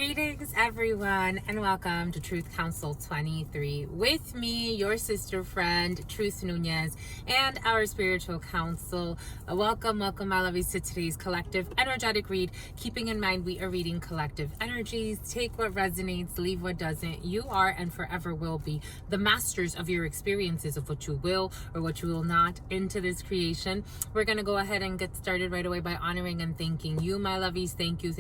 Greetings, everyone, and welcome to Truth Council 23 with me, your sister friend, Truth Nunez, and our spiritual council. Welcome, my lovies, to today's collective energetic read. Keeping in mind, we are reading collective energies. Take what resonates, leave what doesn't. You are and forever will be the masters of your experiences of what you will or what you will not into this creation. We're going to go ahead and get started right away by honoring and thanking you, my lovies. Thank you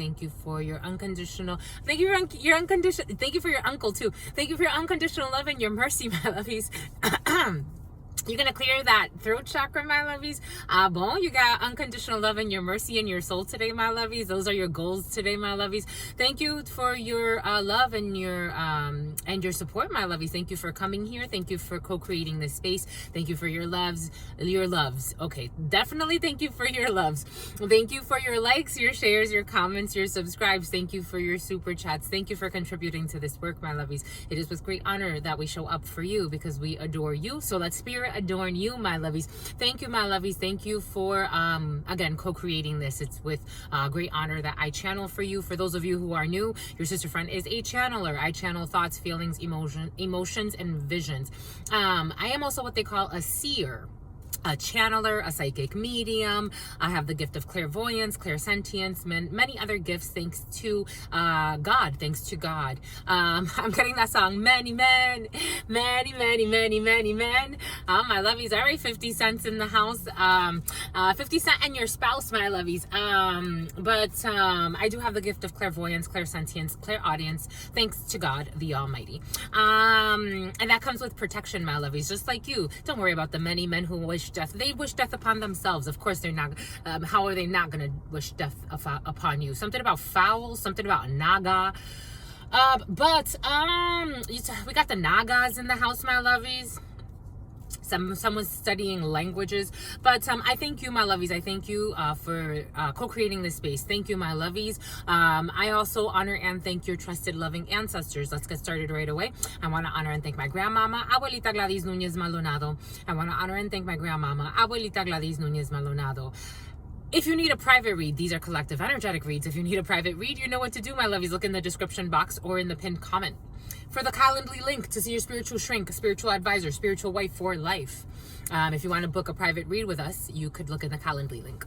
for your unconditional. Thank you for your unconditional. Thank you for your uncle too. Thank you for your unconditional love and your mercy, my lovies. You're going to clear that throat chakra, my lovies. Bon, you got unconditional love and your mercy in your soul today, my lovies. Those are your goals today, my lovies. Thank you for your love and your support, my lovies. Thank you for coming here. Thank you for co-creating this space. Thank you for your loves. Okay, definitely thank you for your loves. Thank you for your likes, your shares, your comments, your subscribes. Thank you for your super chats. Thank you for contributing to this work, my lovies. It is with great honor that we show up for you because we adore you. So let's spirit adorn you, my lovies. Thank you, my lovies. Thank you for again co-creating this. It's with great honor that I channel for you. For those of you who are new, your sister friend is a channeler. I channel thoughts, feelings, emotions, and visions. I am also what they call a seer, a channeler, a psychic medium. I have the gift of clairvoyance, clairsentience, many other gifts thanks to God. Thanks to God. I'm getting that song, many men. My lovies, all right, 50 cents in the house. 50 cent and your spouse, my lovies. But I do have the gift of clairvoyance, clairsentience, clairaudience, thanks to God, the Almighty. And that comes with protection, my lovies, just like you. Don't worry about the many men who wish death. They wish death upon themselves. Of course they're not. How are they not going to wish death upon you? Something about fowl, something about naga. But we got the nagas in the house, my lovies. Someone's studying languages, but I thank you, my lovies. I thank you for co-creating this space. Thank you, my lovies. I also honor and thank your trusted, loving ancestors. Let's get started right away. I want to honor and thank my grandmama, Abuelita Gladys Nunez Maldonado. I want to honor and thank my grandmama, Abuelita Gladys Nunez Maldonado. If you need a private read, these are collective energetic reads. If you need a private read, you know what to do, my lovies. Look in the description box or in the pinned comment for the Calendly link to see your spiritual shrink, spiritual advisor, spiritual wife for life. If you want to book a private read with us, you could look in the Calendly link.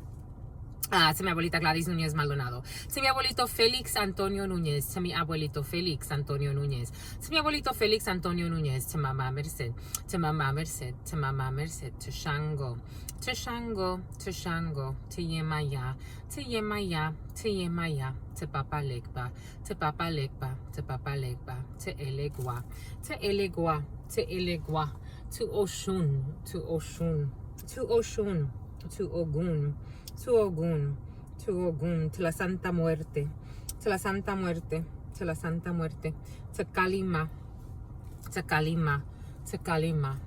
To mi abuelita Gladys Nunez Maldonado, to mi abuelito Felix Antonio Nunez, to mi abuelito Felix Antonio Nunez, to mi abuelito Felix Antonio Nunez, to Mama Merced, to Mama Merced, to Mama Merced, to Shango, to Shango, to Shango, to Yemaya, to Yemaya, to Yemaya, to Papa Legba, to Papa Legba, to Papa Legba, to Elegua, to Elegua, to Elegua, to Oshun, to Oshun, to Oshun, to Ogun, to Ogun, to Ogun, to la Santa Muerte, to la Santa Muerte, to la Santa Muerte, to Kalima, to Kalima, to Kalima.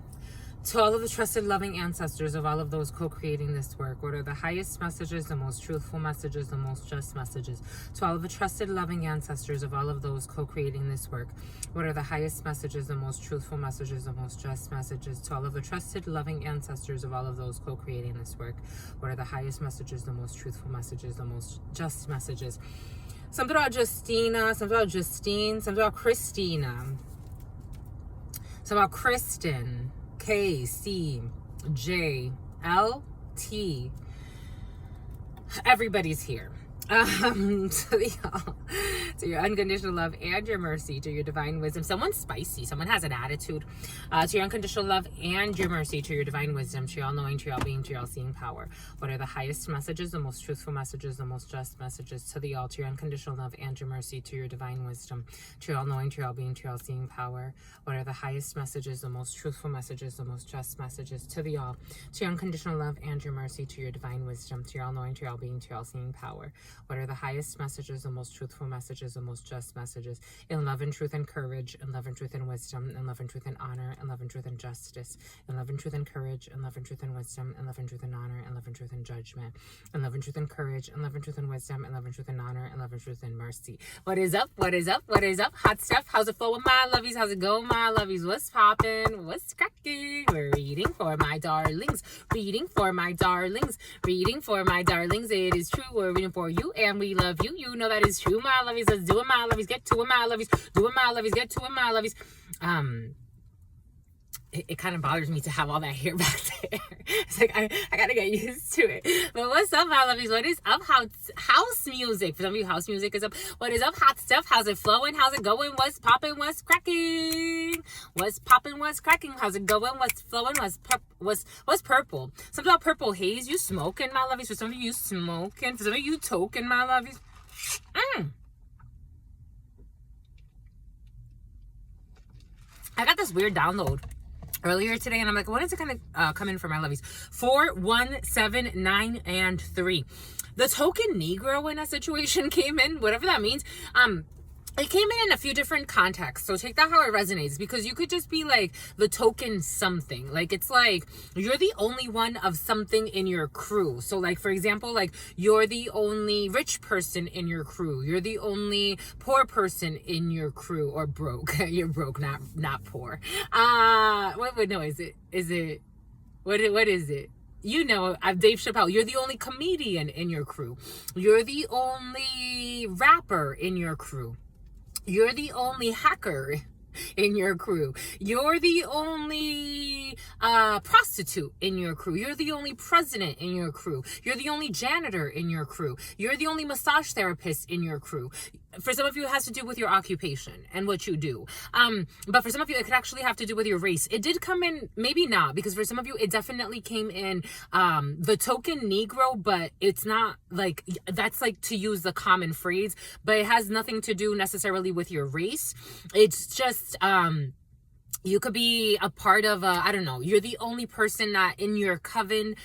To all of the trusted, loving ancestors of all of those co-creating this work, what are the highest messages, the most truthful messages, the most just messages? To all of the trusted, loving ancestors of all of those co-creating this work, what are the highest messages, the most truthful messages, the most just messages? To all of the trusted, loving ancestors of all of those co-creating this work, what are the highest messages, the most truthful messages, the most just messages? Something about Justina, something about Justine, something about Christina, something about Kristen, K, C, J, L, T. Everybody's here. To your unconditional love and your mercy, to your divine wisdom. Someone's spicy. Someone has an attitude. To your unconditional love and your mercy, to your divine wisdom, to your all-knowing, to your all-being, to your all-seeing power. What are the highest messages, the most truthful messages, the most just messages? To the all, to your unconditional love and your mercy, to your divine wisdom, to your all-knowing, to your all-being, to your all-seeing power. What are the highest messages, the most truthful messages, the most just messages? To the all, to your unconditional love and your mercy, to your divine wisdom, to your all-knowing, to your all-being, to your all-seeing power. What are the highest messages, the most truthful messages, the most just messages? In love and truth and courage, in love and truth and wisdom, in love and truth and honor, in love and truth and justice, in love and truth and courage, in love and truth and wisdom, in love and truth and honor, in love and truth and judgment, in love and truth and courage, in love and truth and wisdom, in love and truth and honor, in love and truth and mercy. What is up? What is up? What is up? Hot stuff. How's it flowing, my lovies? How's it going, my lovies? What's popping? What's cracking? We're reading for my darlings. Reading for my darlings. Reading for my darlings. It is true. We're reading for you. you, and we love you. You know that is true, my lovies. Let's do it, my lovies. Get to it, my lovies. Do it, my lovies. Get to it, my lovies. It kind of bothers me to have all that hair back there. It's like, I gotta get used to it. But what's up, my lovies? What is up? House music. For some of you, house music is up. What is up? Hot stuff. How's it flowing? How's it going? What's popping? What's cracking? What's popping? What's cracking? How's it going? What's flowing? What's purple? Something about purple haze. You smoking, my lovies? For some of you, smoking. For some of you, token, my lovies. I got this weird download earlier today, and I'm like, what is it kind of come in for my lovies? 4, 1, 7, 9, and 3. The token Negro in a situation came in, whatever that means. It came in a few different contexts, so take that how it resonates, because you could just be like the token something. Like, it's like you're the only one of something in your crew. So like, for example, like you're the only rich person in your crew. You're the only poor person in your crew, or broke. You're broke, not poor. No, is it, what is it? You know, Dave Chappelle, you're the only comedian in your crew. You're the only rapper in your crew. You're the only hacker in your crew. You're the only prostitute in your crew. You're the only president in your crew. You're the only janitor in your crew. You're the only massage therapist in your crew. For some of you, it has to do with your occupation and what you do. But for some of you, it could actually have to do with your race. It did come in, maybe not, because for some of you, it definitely came in the token Negro, but it's not like, that's like to use the common phrase, but it has nothing to do necessarily with your race. It's just, you could be a part of I don't know, you're the only person that in your coven,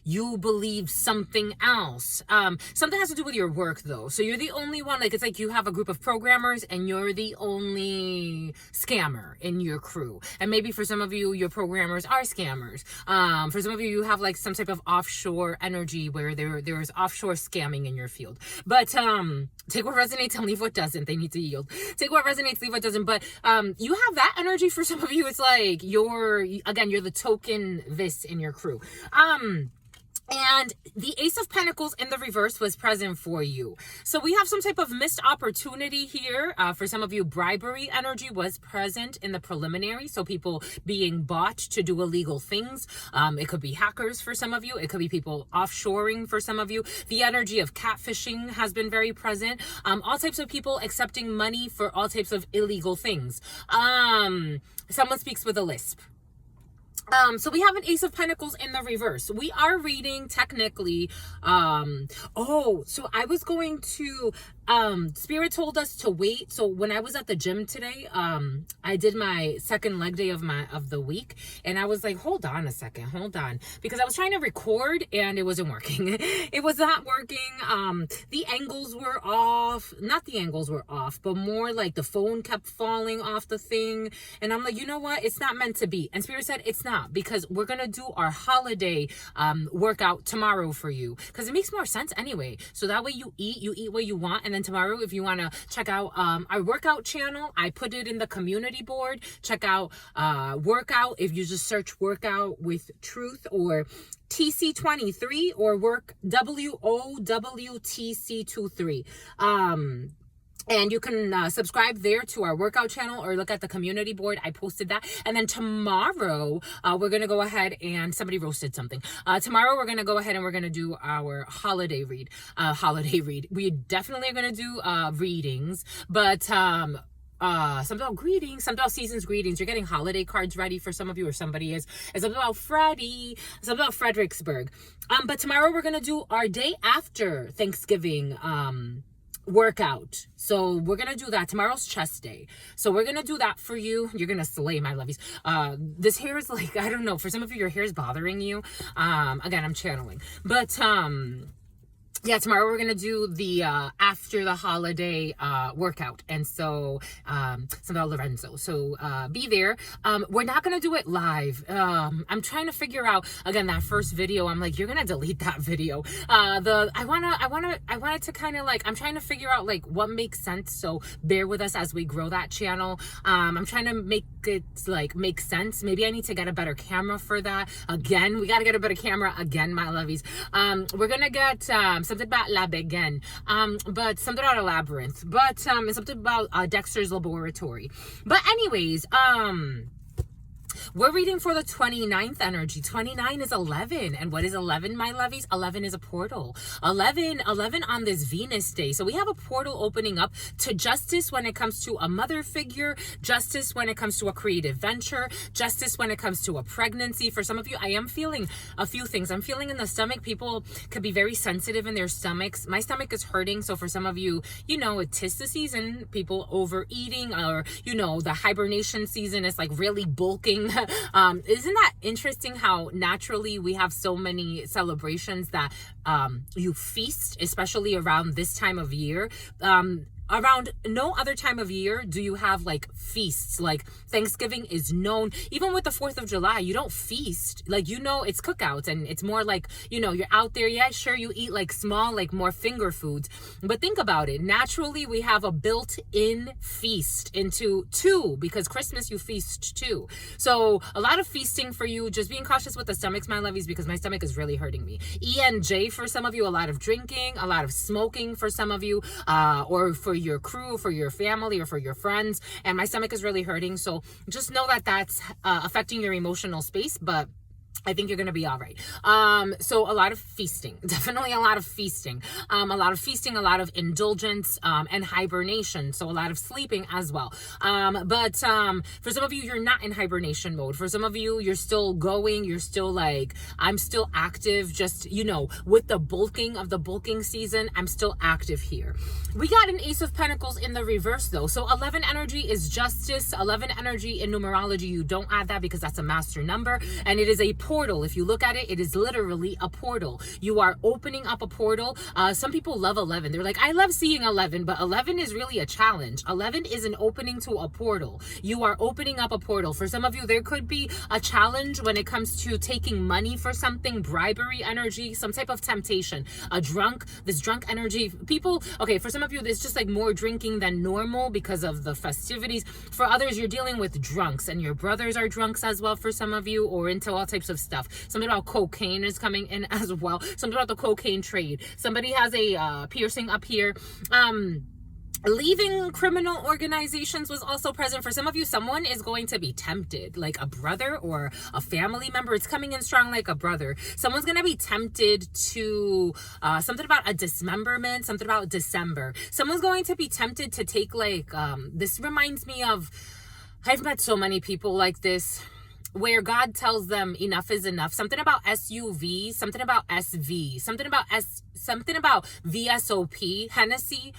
you believe something else. Something has to do with your work though. So you're the only one, like it's like you have a group of programmers and you're the only scammer in your crew. And maybe for some of you, your programmers are scammers. For some of you, you have like some type of offshore energy where there is offshore scamming in your field. But take what resonates and leave what doesn't. They need to yield. Take what resonates, leave what doesn't. But you have that energy. For some of you, it's like you're the token this in your crew. And the Ace of Pentacles in the reverse was present for you. So we have some type of missed opportunity here. For some of you, bribery energy was present in the preliminary. So people being bought to do illegal things. It could be hackers for some of you. It could be people offshoring for some of you. The energy of catfishing has been very present. All types of people accepting money for all types of illegal things. Someone speaks with a lisp. So we have an Ace of Pentacles in the reverse. We are reading technically, so I was going to, Spirit told us to wait. So when I was at the gym today, I did my second leg day of the week, and I was like, hold on a second, because I was trying to record and it wasn't working. It was not working. The angles were off, not the angles were off, but more like the phone kept falling off the thing. And I'm like, you know what? It's not meant to be. And Spirit said, it's not, because we're going to do our holiday, workout tomorrow for you. Cause it makes more sense anyway. So that way you eat what you want. And then tomorrow, if you want to check out our workout channel, I put it in the community board. Check out workout. If you just search workout with truth or TC23 or work WOWTC23. And you can subscribe there to our workout channel or look at the community board. I posted that. And then tomorrow, we're going to go ahead and somebody roasted something. Tomorrow, we're going to go ahead and we're going to do our holiday read. We definitely are going to do readings, but something about greetings, something about season's greetings. You're getting holiday cards ready for some of you, or somebody is. It's something about Freddie, something about Fredericksburg. But tomorrow, we're going to do our day after Thanksgiving workout. So we're gonna do that. Tomorrow's chest day, so we're gonna do that for you. You're gonna slay, my lovies. This hair is like, I don't know, for some of you, your hair is bothering you. Again, I'm channeling, but yeah, tomorrow we're gonna do the after the holiday workout, and so something about Lorenzo. So be there. We're not gonna do it live. I'm trying to figure out, again, that first video. I'm like, you're gonna delete that video. I wanted to kind of like, I'm trying to figure out like what makes sense. So bear with us as we grow that channel. I'm trying to make it like make sense. Maybe I need to get a better camera for that. Again, we gotta get a better camera again, my lovies. We're gonna get something about lab again, but something about a labyrinth, but it's something about Dexter's laboratory. But anyways, we're reading for the 29th energy. 29 is 11. And what is 11, my lovies? 11 is a portal. 11 on this Venus day. So we have a portal opening up to justice when it comes to a mother figure, justice when it comes to a creative venture, justice when it comes to a pregnancy. For some of you, I am feeling a few things. I'm feeling in the stomach, people could be very sensitive in their stomachs. My stomach is hurting. So for some of you, you know, it 'tis the season, people overeating, or, you know, the hibernation season is like really bulking. Isn't that interesting how naturally we have so many celebrations that you feast, especially around this time of year? Around no other time of year do you have like feasts. Like Thanksgiving is known, even with the 4th of July, you don't feast. Like, you know, it's cookouts and it's more like, you know, you're out there. Yeah, sure, you eat like small, like more finger foods. But think about it. Naturally, we have a built-in feast into two, because Christmas you feast too. So a lot of feasting for you. Just being cautious with the stomachs, my lovies, because my stomach is really hurting me. ENJ for some of you, a lot of drinking, a lot of smoking for some of you, or for your crew, for your family, or for your friends. And my stomach is really hurting. So just know that that's affecting your emotional space, but I think you're going to be all right. So a lot of feasting, definitely a lot of feasting, a lot of indulgence, and hibernation. So a lot of sleeping as well. But for some of you, you're not in hibernation mode. For some of you, you're still going, you're still like, I'm still active. Just, you know, with the bulking season, I'm still active here. We got an Ace of Pentacles in the reverse though. So 11 energy is justice. 11 energy in numerology, you don't add that because that's a master number. And it is a portal. If you look at it, it is literally a portal. You are opening up a portal. Some people love 11. They're like, I love seeing 11, but 11 is really a challenge. 11 is an opening to a portal. You are opening up a portal. For some of you, there could be a challenge when it comes to taking money for something, bribery energy, some type of temptation, this drunk energy. People, okay, for some of you, there's just like more drinking than normal because of the festivities. For others, you're dealing with drunks, and your brothers are drunks as well for some of you, or into all types of stuff. Something about cocaine is coming in as well. Something about the cocaine trade. Somebody has a piercing up here. Leaving criminal organizations was also present. For some of you, someone is going to be tempted, like a brother or a family member. It's coming in strong like a brother. Someone's going to be tempted to, something about a dismemberment, something about December. Someone's going to be tempted to take like, this reminds me of, I've met so many people like this, where God tells them enough is enough. Something about SUV, something about SV, something about VSOP, Hennessy.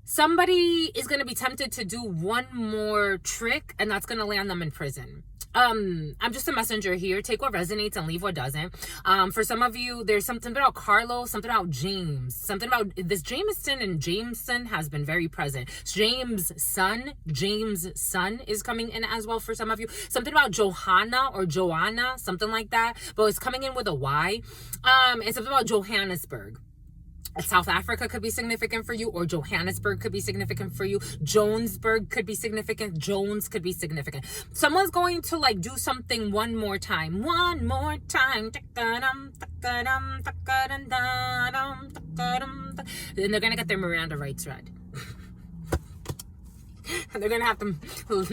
Somebody is going to be tempted to do one more trick, and that's going to land them in prison. I'm just a messenger here. Take what resonates and leave what doesn't. For some of you, there's something about Carlos, something about James, something about this Jameson and Jameson has been very present. James' son is coming in as well for some of you. Something about Johanna or Joanna, something like that, but it's coming in with a Y. And something about Johannesburg. South Africa could be significant for you, or Johannesburg could be significant for you. Jonesburg could be significant. Jones could be significant. Someone's going to like do something one more time. One more time. And they're going to get their Miranda rights read. And they're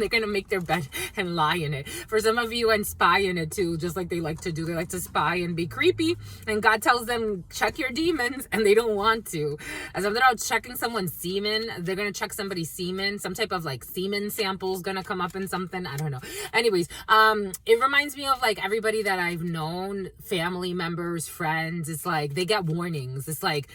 gonna make their bed and lie in it. For some of you, and spy in it too, just like they like to do. They like to spy and be creepy. And God tells them, check your demons, and they don't want to. As I'm about checking someone's semen, they're gonna check somebody's semen. Some type of like semen sample's gonna come up in something. I don't know. Anyways, it reminds me of like everybody that I've known, family members, friends. It's like they get warnings. It's like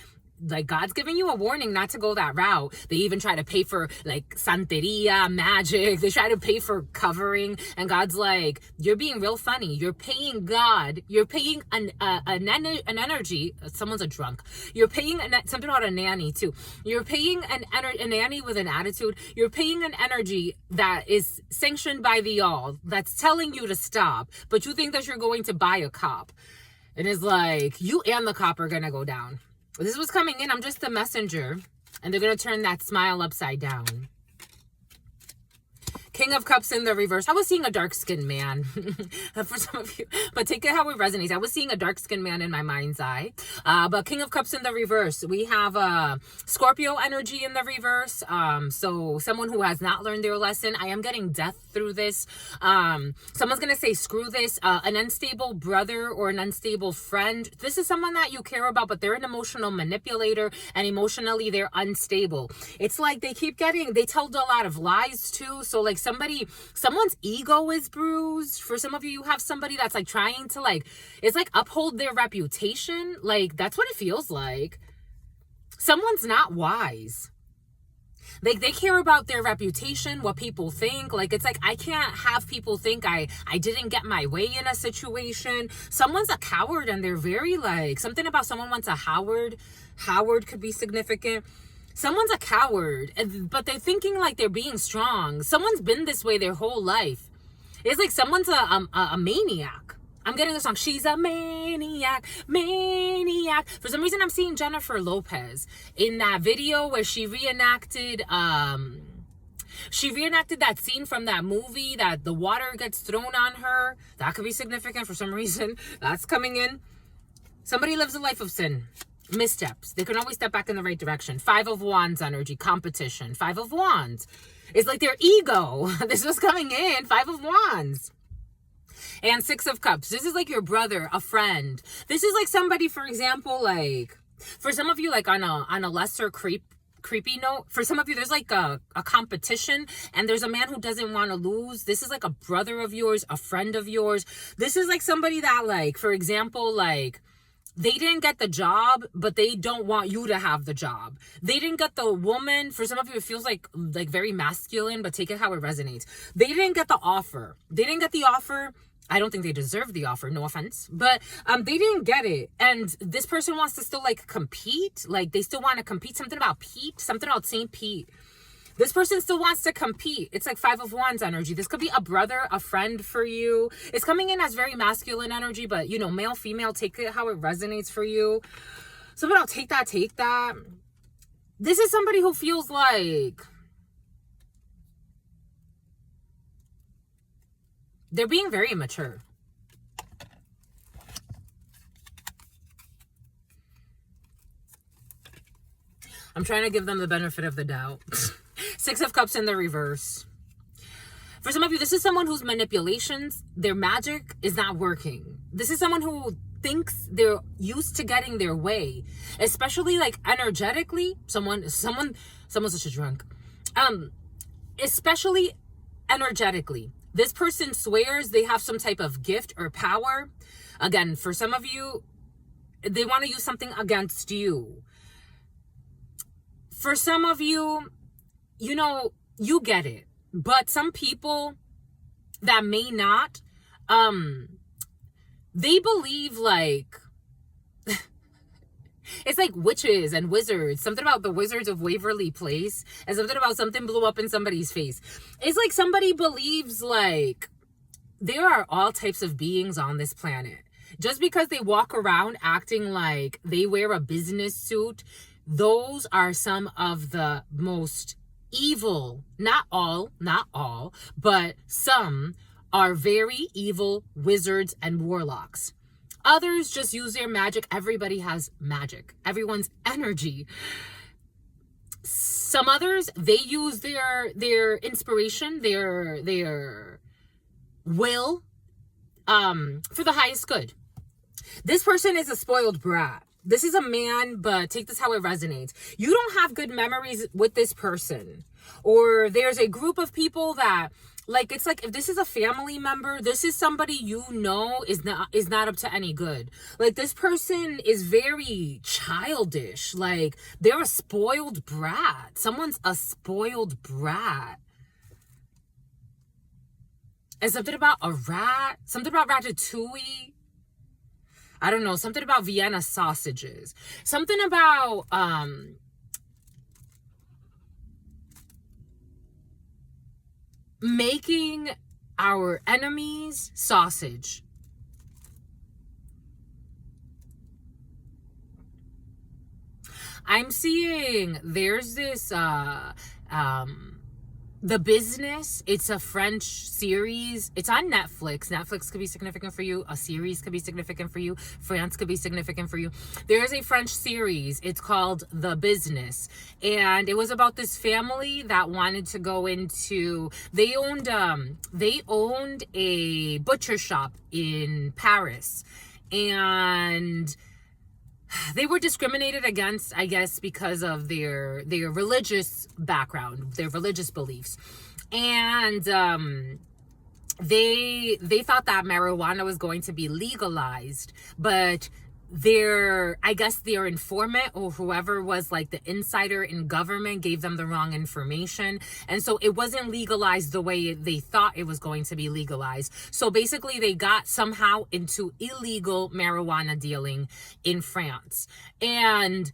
God's giving you a warning not to go that route. They even try to pay for like Santeria, magic. They try to pay for covering. And God's like, you're being real funny. You're paying God. You're paying an energy. Someone's a drunk. You're paying something about a nanny too. You're paying a nanny with an attitude. You're paying an energy that is sanctioned by the all, that's telling you to stop. But you think that you're going to buy a cop. And it's like, you and the cop are going to go down. This was coming in. I'm just the messenger. And they're going to turn that smile upside down. King of Cups in the reverse. I was seeing a dark-skinned man for some of you, but take it how it resonates. I was seeing a dark-skinned man in my mind's eye. But King of Cups in the reverse. We have Scorpio energy in the reverse. So someone who has not learned their lesson. I am getting death through this. Someone's going to say, screw this. An unstable brother or an unstable friend. This is someone that you care about, but they're an emotional manipulator, and emotionally they're unstable. It's like they tell a lot of lies too. So like someone's ego is bruised. For some of you, you have somebody that's like trying to it's like uphold their reputation. Like that's what it feels like. Someone's not wise. Like they care about their reputation, what people think. Like it's like, I can't have people think I didn't get my way in a situation. Someone's a coward, and they're very something about someone wants a Howard. Howard could be significant. Someone's a coward, but they're thinking like they're being strong. Someone's been this way their whole life. It's like someone's a maniac. I'm getting the song, she's a maniac, maniac. For some reason, I'm seeing Jennifer Lopez in that video where she reenacted that scene from that movie that the water gets thrown on her. That could be significant for some reason. That's coming in. Somebody lives a life of sin. Missteps. They can always step back in the right direction. 5 of Wands energy, competition. 5 of Wands. It's like their ego. This was coming in. 5 of Wands. And 6 of Cups. This is like your brother, a friend. This is like somebody, for example, like for some of you, like on a lesser creepy note, for some of you, there's like a competition, and there's a man who doesn't want to lose. This is like a brother of yours, a friend of yours. This is like somebody that, like, for example, like, they didn't get the job, but they don't want you to have the job. They didn't get the woman. For some of you, it feels like very masculine, but take it how it resonates. They didn't get the offer. They didn't get the offer. I don't think they deserve the offer, no offense, but they didn't get it. And this person wants to still like compete. Like they still want to compete. Something about Pete, something about St. Pete. This person still wants to compete. It's like 5 of Wands energy. This could be a brother, a friend for you. It's coming in as very masculine energy, but you know, male, female, take it how it resonates for you. Somebody will take that. This is somebody who feels like they're being very immature. I'm trying to give them the benefit of the doubt. 6 of Cups in the reverse. For some of you, this is someone whose manipulations, their magic is not working. This is someone who thinks they're used to getting their way, especially like energetically. Someone's such a drunk. Especially energetically. This person swears they have some type of gift or power. Again, for some of you, they want to use something against you. For some of you, you know, you get it. But some people that may not, they believe like, it's like witches and wizards. Something about the Wizards of Waverly Place, and something about something blew up in somebody's face. It's like somebody believes like there are all types of beings on this planet. Just because they walk around acting like they wear a business suit, those are some of the most evil, not all, but some are very evil wizards and warlocks. Others just use their magic. Everybody has magic. Everyone's energy. Some others, they use their inspiration, their will, for the highest good. This person is a spoiled brat. This is a man, but take this how it resonates. You don't have good memories with this person. Or there's a group of people that, like, it's like if this is a family member, this is somebody you know is not up to any good. Like, this person is very childish. Like, they're a spoiled brat. Someone's a spoiled brat. And something about a rat, something about Ratatouille. I don't know, something about Vienna sausages. Something about making our enemies sausage. I'm seeing there's this The Business, it's a French series. It's on Netflix. Netflix could be significant for you. A series could be significant for you. France could be significant for you. There is a French series. It's called The Business. And it was about this family that wanted to go into, they owned a butcher shop in Paris. And they were discriminated against, I guess, because of their religious background, their religious beliefs. And they thought that marijuana was going to be legalized, but their informant or whoever was like the insider in government gave them the wrong information, and so it wasn't legalized the way they thought it was going to be legalized. So basically they got somehow into illegal marijuana dealing in France. And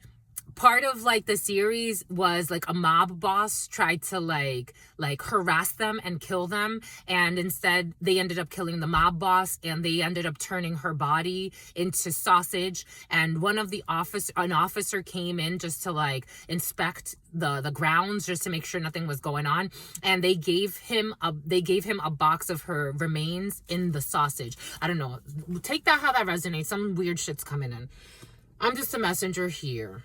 part of like the series was like a mob boss tried to like harass them and kill them, and instead they ended up killing the mob boss, and they ended up turning her body into sausage. And an officer came in just to like inspect the grounds, just to make sure nothing was going on, and they gave him a box of her remains in the sausage. I don't know, take that how that resonates. Some weird shit's coming in. I'm just a messenger here.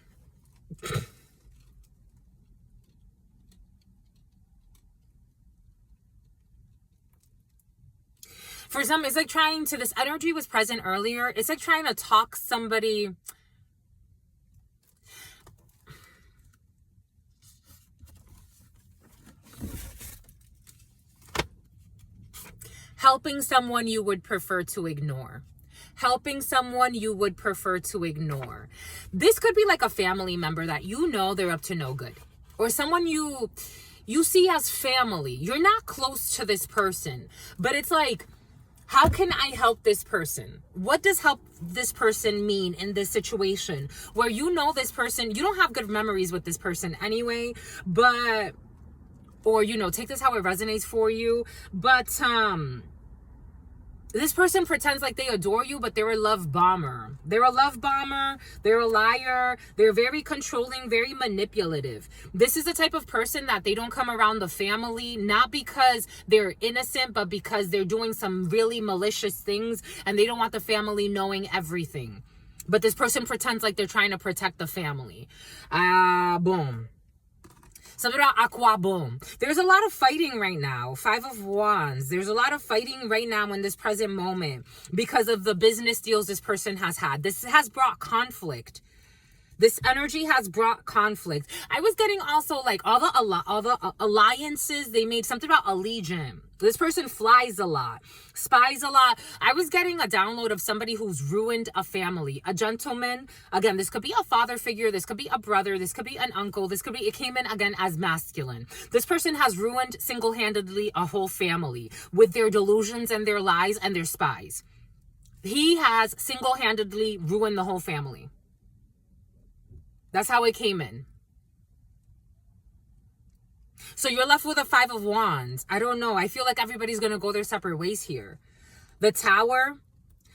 For some, it's like trying to, this energy was present earlier. It's like trying to talk somebody. Helping someone you would prefer to ignore. Helping someone you would prefer to ignore. This could be like a family member that you know they're up to no good, or someone you see as family. You're not close to this person, but it's like, how can I help this person? What does help this person mean in this situation where you know this person, you don't have good memories with this person anyway, but, or, you know, take this how it resonates for you, but this person pretends like they adore you, but they're a love bomber. They're a love bomber. They're a liar. They're very controlling, very manipulative. This is the type of person that they don't come around the family, not because they're innocent, but because they're doing some really malicious things and they don't want the family knowing everything. But this person pretends like they're trying to protect the family. Boom. Something about aqua, boom. There's a lot of fighting right now. 5 of Wands. There's a lot of fighting right now in this present moment because of the business deals this person has had. This has brought conflict. This energy has brought conflict. I was getting also like all the alliances they made. Something about allegiance. This person flies a lot, spies a lot. I was getting a download of somebody who's ruined a family, a gentleman. Again, this could be a father figure. This could be a brother. This could be an uncle. It came in again as masculine. This person has ruined single-handedly a whole family with their delusions and their lies and their spies. He has single-handedly ruined the whole family. That's how it came in. So you're left with a 5 of Wands. I don't know. I feel like everybody's going to go their separate ways here. The Tower.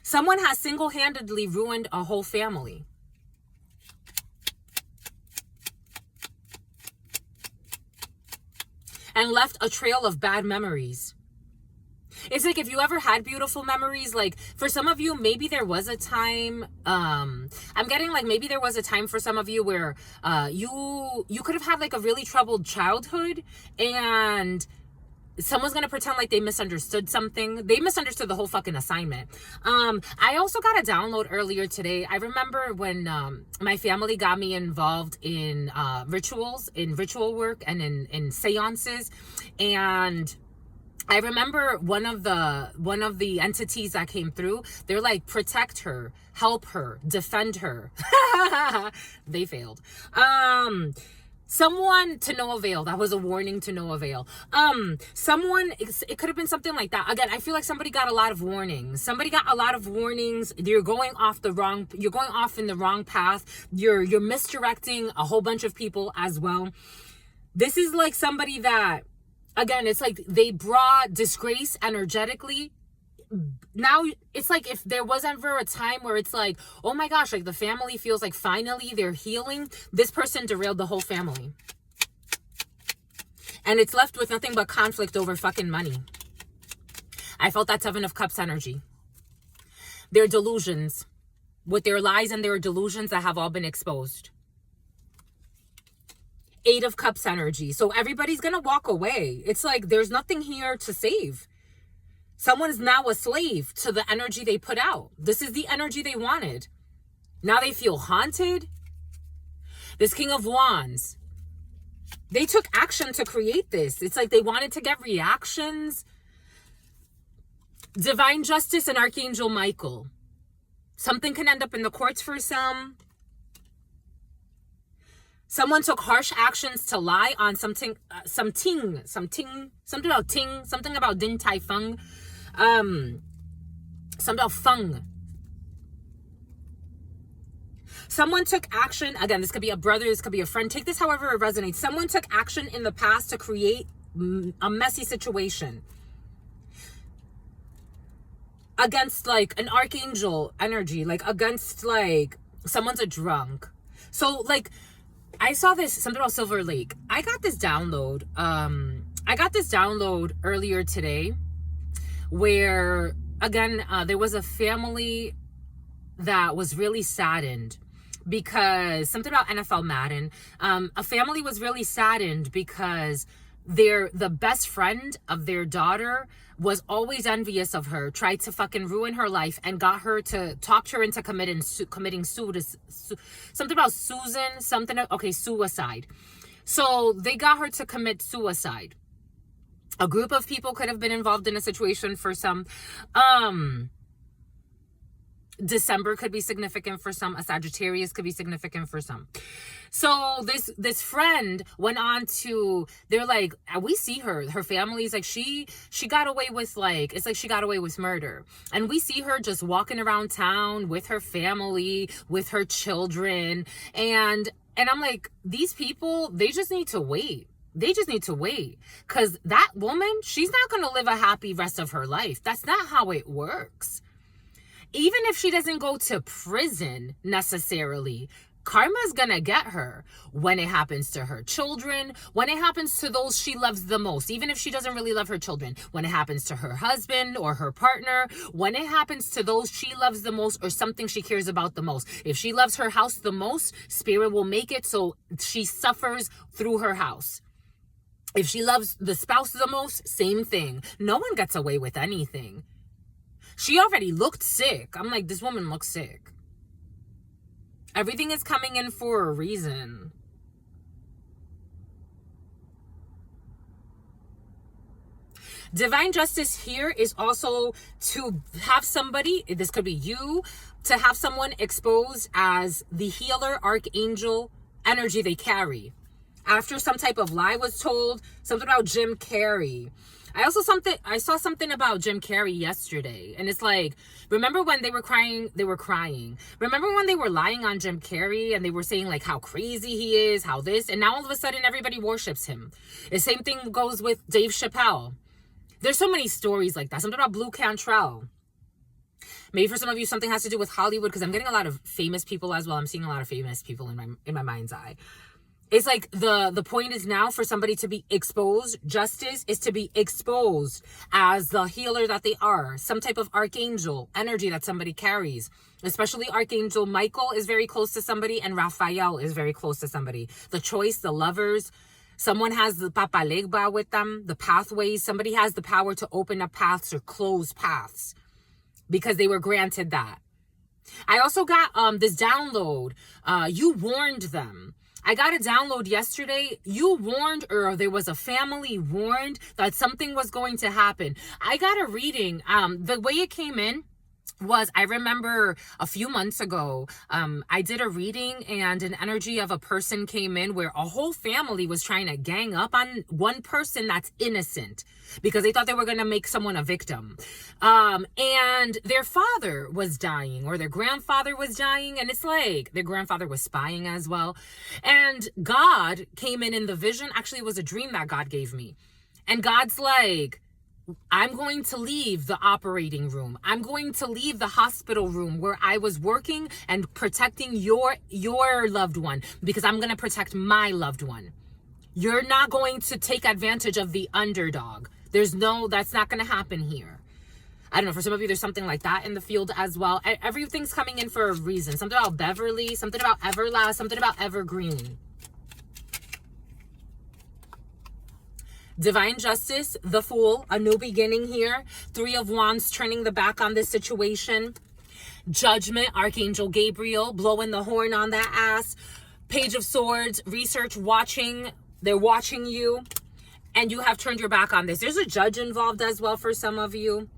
Someone has single-handedly ruined a whole family. And left a trail of bad memories. It's like if you ever had beautiful memories, like for some of you, maybe there was a time, I'm getting like maybe there was a time for some of you where you could have had like a really troubled childhood, and someone's going to pretend like they misunderstood something. They misunderstood the whole fucking assignment. I also got a download earlier today. I remember when my family got me involved in rituals, in ritual work, and in seances, and I remember one of the entities that came through, they're like, protect her, help her, defend her. They failed. Someone to no avail. That was a warning to no avail. It could have been something like that. Again, I feel like somebody got a lot of warnings. Somebody got a lot of warnings. You're going off in the wrong path. You're misdirecting a whole bunch of people as well. This is like somebody that, again, it's like they brought disgrace energetically. Now it's like if there was ever a time where it's like, oh my gosh, like the family feels like finally they're healing, this person derailed the whole family. And it's left with nothing but conflict over fucking money. I felt that Seven of Cups energy. Their delusions, with their lies and their delusions that have all been exposed. Eight of Cups energy. So everybody's going to walk away. It's like there's nothing here to save. Someone's now a slave to the energy they put out. This is the energy they wanted. Now they feel haunted. This King of Wands. They took action to create this. It's like they wanted to get reactions. Divine Justice and Archangel Michael. Something can end up in the courts for some. Someone took harsh actions to lie on something about ting, something about din tai fung, something about feng. Someone took action, again, this could be a brother, this could be a friend, take this however it resonates. Someone took action in the past to create a messy situation. Against like an archangel energy, like against like someone's a drunk. So like I saw this, something about Silver Lake. I got this download earlier today where again there was a family that was really saddened because something about NFL Madden. A family was really saddened because the best friend of their daughter was always envious of her, tried to fucking ruin her life, and got her to talk her into committing suicide. So they got her to commit suicide. A group of people could have been involved in a situation for some. December could be significant for some. A Sagittarius could be significant for some. So this friend went on to, they're like, we see her family's like, she got away with like, it's like she got away with murder. And we see her just walking around town with her family, with her children. And I'm like, these people, they just need to wait. They just need to wait. Because that woman, she's not going to live a happy rest of her life. That's not how it works. Even if she doesn't go to prison necessarily, karma's gonna get her when it happens to her children, when it happens to those she loves the most, even if she doesn't really love her children, when it happens to her husband or her partner, when it happens to those she loves the most or something she cares about the most. If she loves her house the most, spirit will make it so she suffers through her house. If she loves the spouse the most, same thing. No one gets away with anything. She already looked sick. I'm like, this woman looks sick. Everything is coming in for a reason. Divine justice here is also to have somebody, this could be you, to have someone exposed as the healer, archangel energy they carry. After some type of lie was told, something about Jim Carrey. I saw something about Jim Carrey yesterday, and it's like, remember when they were crying? Remember when they were lying on Jim Carrey and they were saying like how crazy he is, how this, and now all of a sudden everybody worships him. The same thing goes with Dave Chappelle. There's so many stories like that. Something about Blue Cantrell. Maybe for some of you something has to do with Hollywood, because I'm getting a lot of famous people as well. I'm seeing a lot of famous people in my mind's eye. It's like the point is now for somebody to be exposed. Justice is to be exposed as the healer that they are. Some type of archangel energy that somebody carries. Especially Archangel Michael is very close to somebody, and Raphael is very close to somebody. The choice, the lovers. Someone has the papalegba with them, the pathways. Somebody has the power to open up paths or close paths because they were granted that. I also got this download. You warned them. I got a download yesterday. You warned, or there was a family warned that something was going to happen. I got a reading. The way it came in was, I remember a few months ago, I did a reading and an energy of a person came in where a whole family was trying to gang up on one person that's innocent because they thought they were going to make someone a victim. And their father was dying, or their grandfather was dying. And it's like their grandfather was spying as well. And God came in the vision. Actually, it was a dream that God gave me. And God's like, I'm going to leave the operating room. I'm going to leave the hospital room where I was working and protecting your loved one, because I'm going to protect my loved one. You're not going to take advantage of the underdog. That's not going to happen here. I don't know, for some of you, there's something like that in the field as well. Everything's coming in for a reason. Something about Beverly, something about Everlast, something about Evergreen. Divine justice, the Fool, a new beginning here. 3 of Wands turning the back on this situation. Judgment, Archangel Gabriel, blowing the horn on that ass. Page of Swords, research, watching. They're watching you. And you have turned your back on this. There's a judge involved as well for some of you.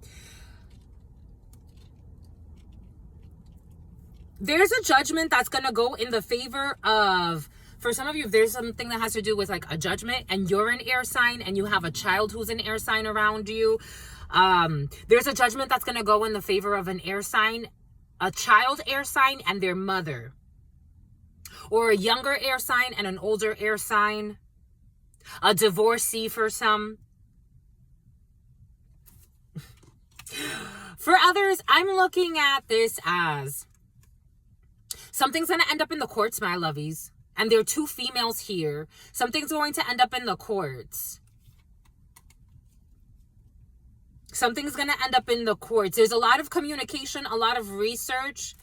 There's a judgment that's going to go in the favor of, for some of you, if there's something that has to do with like a judgment and you're an air sign and you have a child who's an air sign around you, there's a judgment that's going to go in the favor of an air sign, a child air sign and their mother, or a younger air sign and an older air sign, a divorcee for some. For others, I'm looking at this as something's going to end up in the courts, my lovies. And there are 2 females here. Something's going to end up in the courts. Something's going to end up in the courts. There's a lot of communication, a lot of research.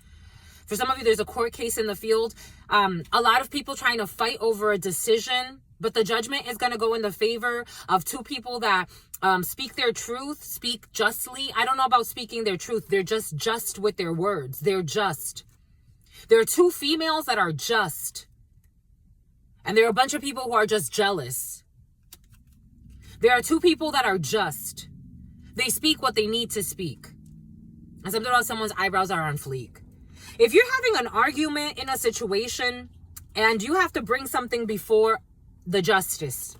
For some of you, there's a court case in the field. A lot of people trying to fight over a decision. But the judgment is going to go in the favor of 2 people that speak their truth, speak justly. I don't know about speaking their truth. They're just with their words. They're just. There are 2 females that are just. And there are a bunch of people who are just jealous. There are 2 people that are just. They speak what they need to speak. And something about someone's eyebrows are on fleek. If you're having an argument in a situation and you have to bring something before the justice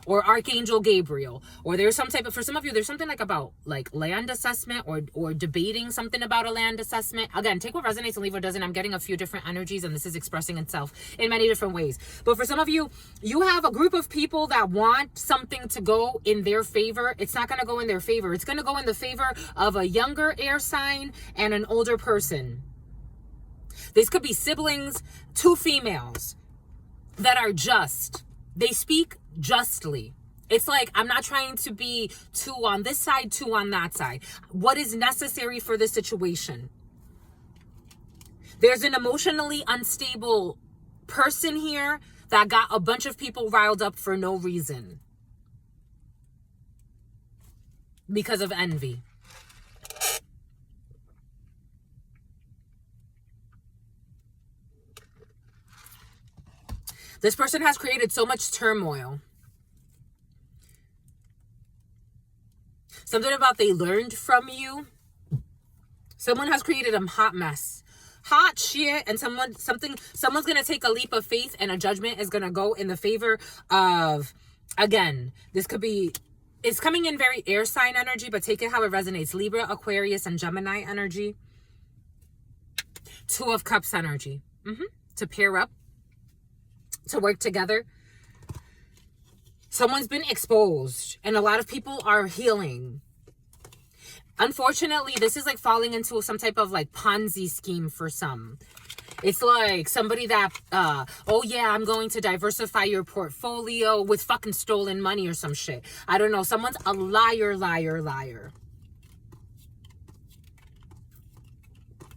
or Archangel Gabriel, or there's some type of, for some of you, there's something like about like land assessment or debating something about a land assessment. Again, take what resonates and leave what doesn't. I'm getting a few different energies and this is expressing itself in many different ways. But for some of you, you have a group of people that want something to go in their favor. It's not going to go in their favor. It's going to go in the favor of a younger air sign and an older person. This could be siblings, 2 females that are just. They speak justly. It's like, I'm not trying to be 2 on this side, 2 on that side. What is necessary for the situation? There's an emotionally unstable person here that got a bunch of people riled up for no reason. Because of envy. This person has created so much turmoil. Something about they learned from you. Someone has created a hot mess. Hot shit. And someone's going to take a leap of faith and a judgment is going to go in the favor of, again, this could be, it's coming in very air sign energy, but take it how it resonates. Libra, Aquarius, and Gemini energy. 2 of Cups energy. To pair up. To work together. Someone's been exposed and a lot of people are healing. Unfortunately, this is like falling into some type of like Ponzi scheme for some. It's like somebody that, oh yeah, I'm going to diversify your portfolio with fucking stolen money or some shit. I don't know. Someone's a liar, liar, liar.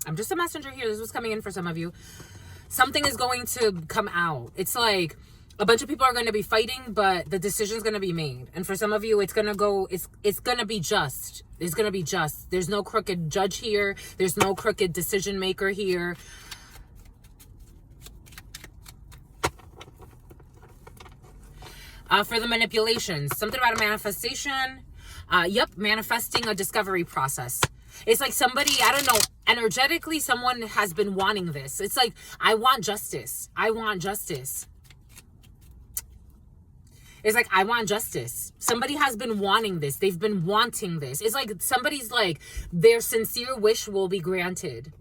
I'm just a messenger here. This was coming in for some of you. Something is going to come out. It's like a bunch of people are going to be fighting, but the decision's going to be made. And for some of you, it's going to go, it's going to be just. It's going to be just. There's no crooked judge here. There's no crooked decision maker here. For the manipulations, something about a manifestation. Yep, manifesting a discovery process. It's like somebody, I don't know, energetically, someone has been wanting this. It's like, I want justice. I want justice. It's like, I want justice. Somebody has been wanting this. They've been wanting this. It's like somebody's like, their sincere wish will be granted.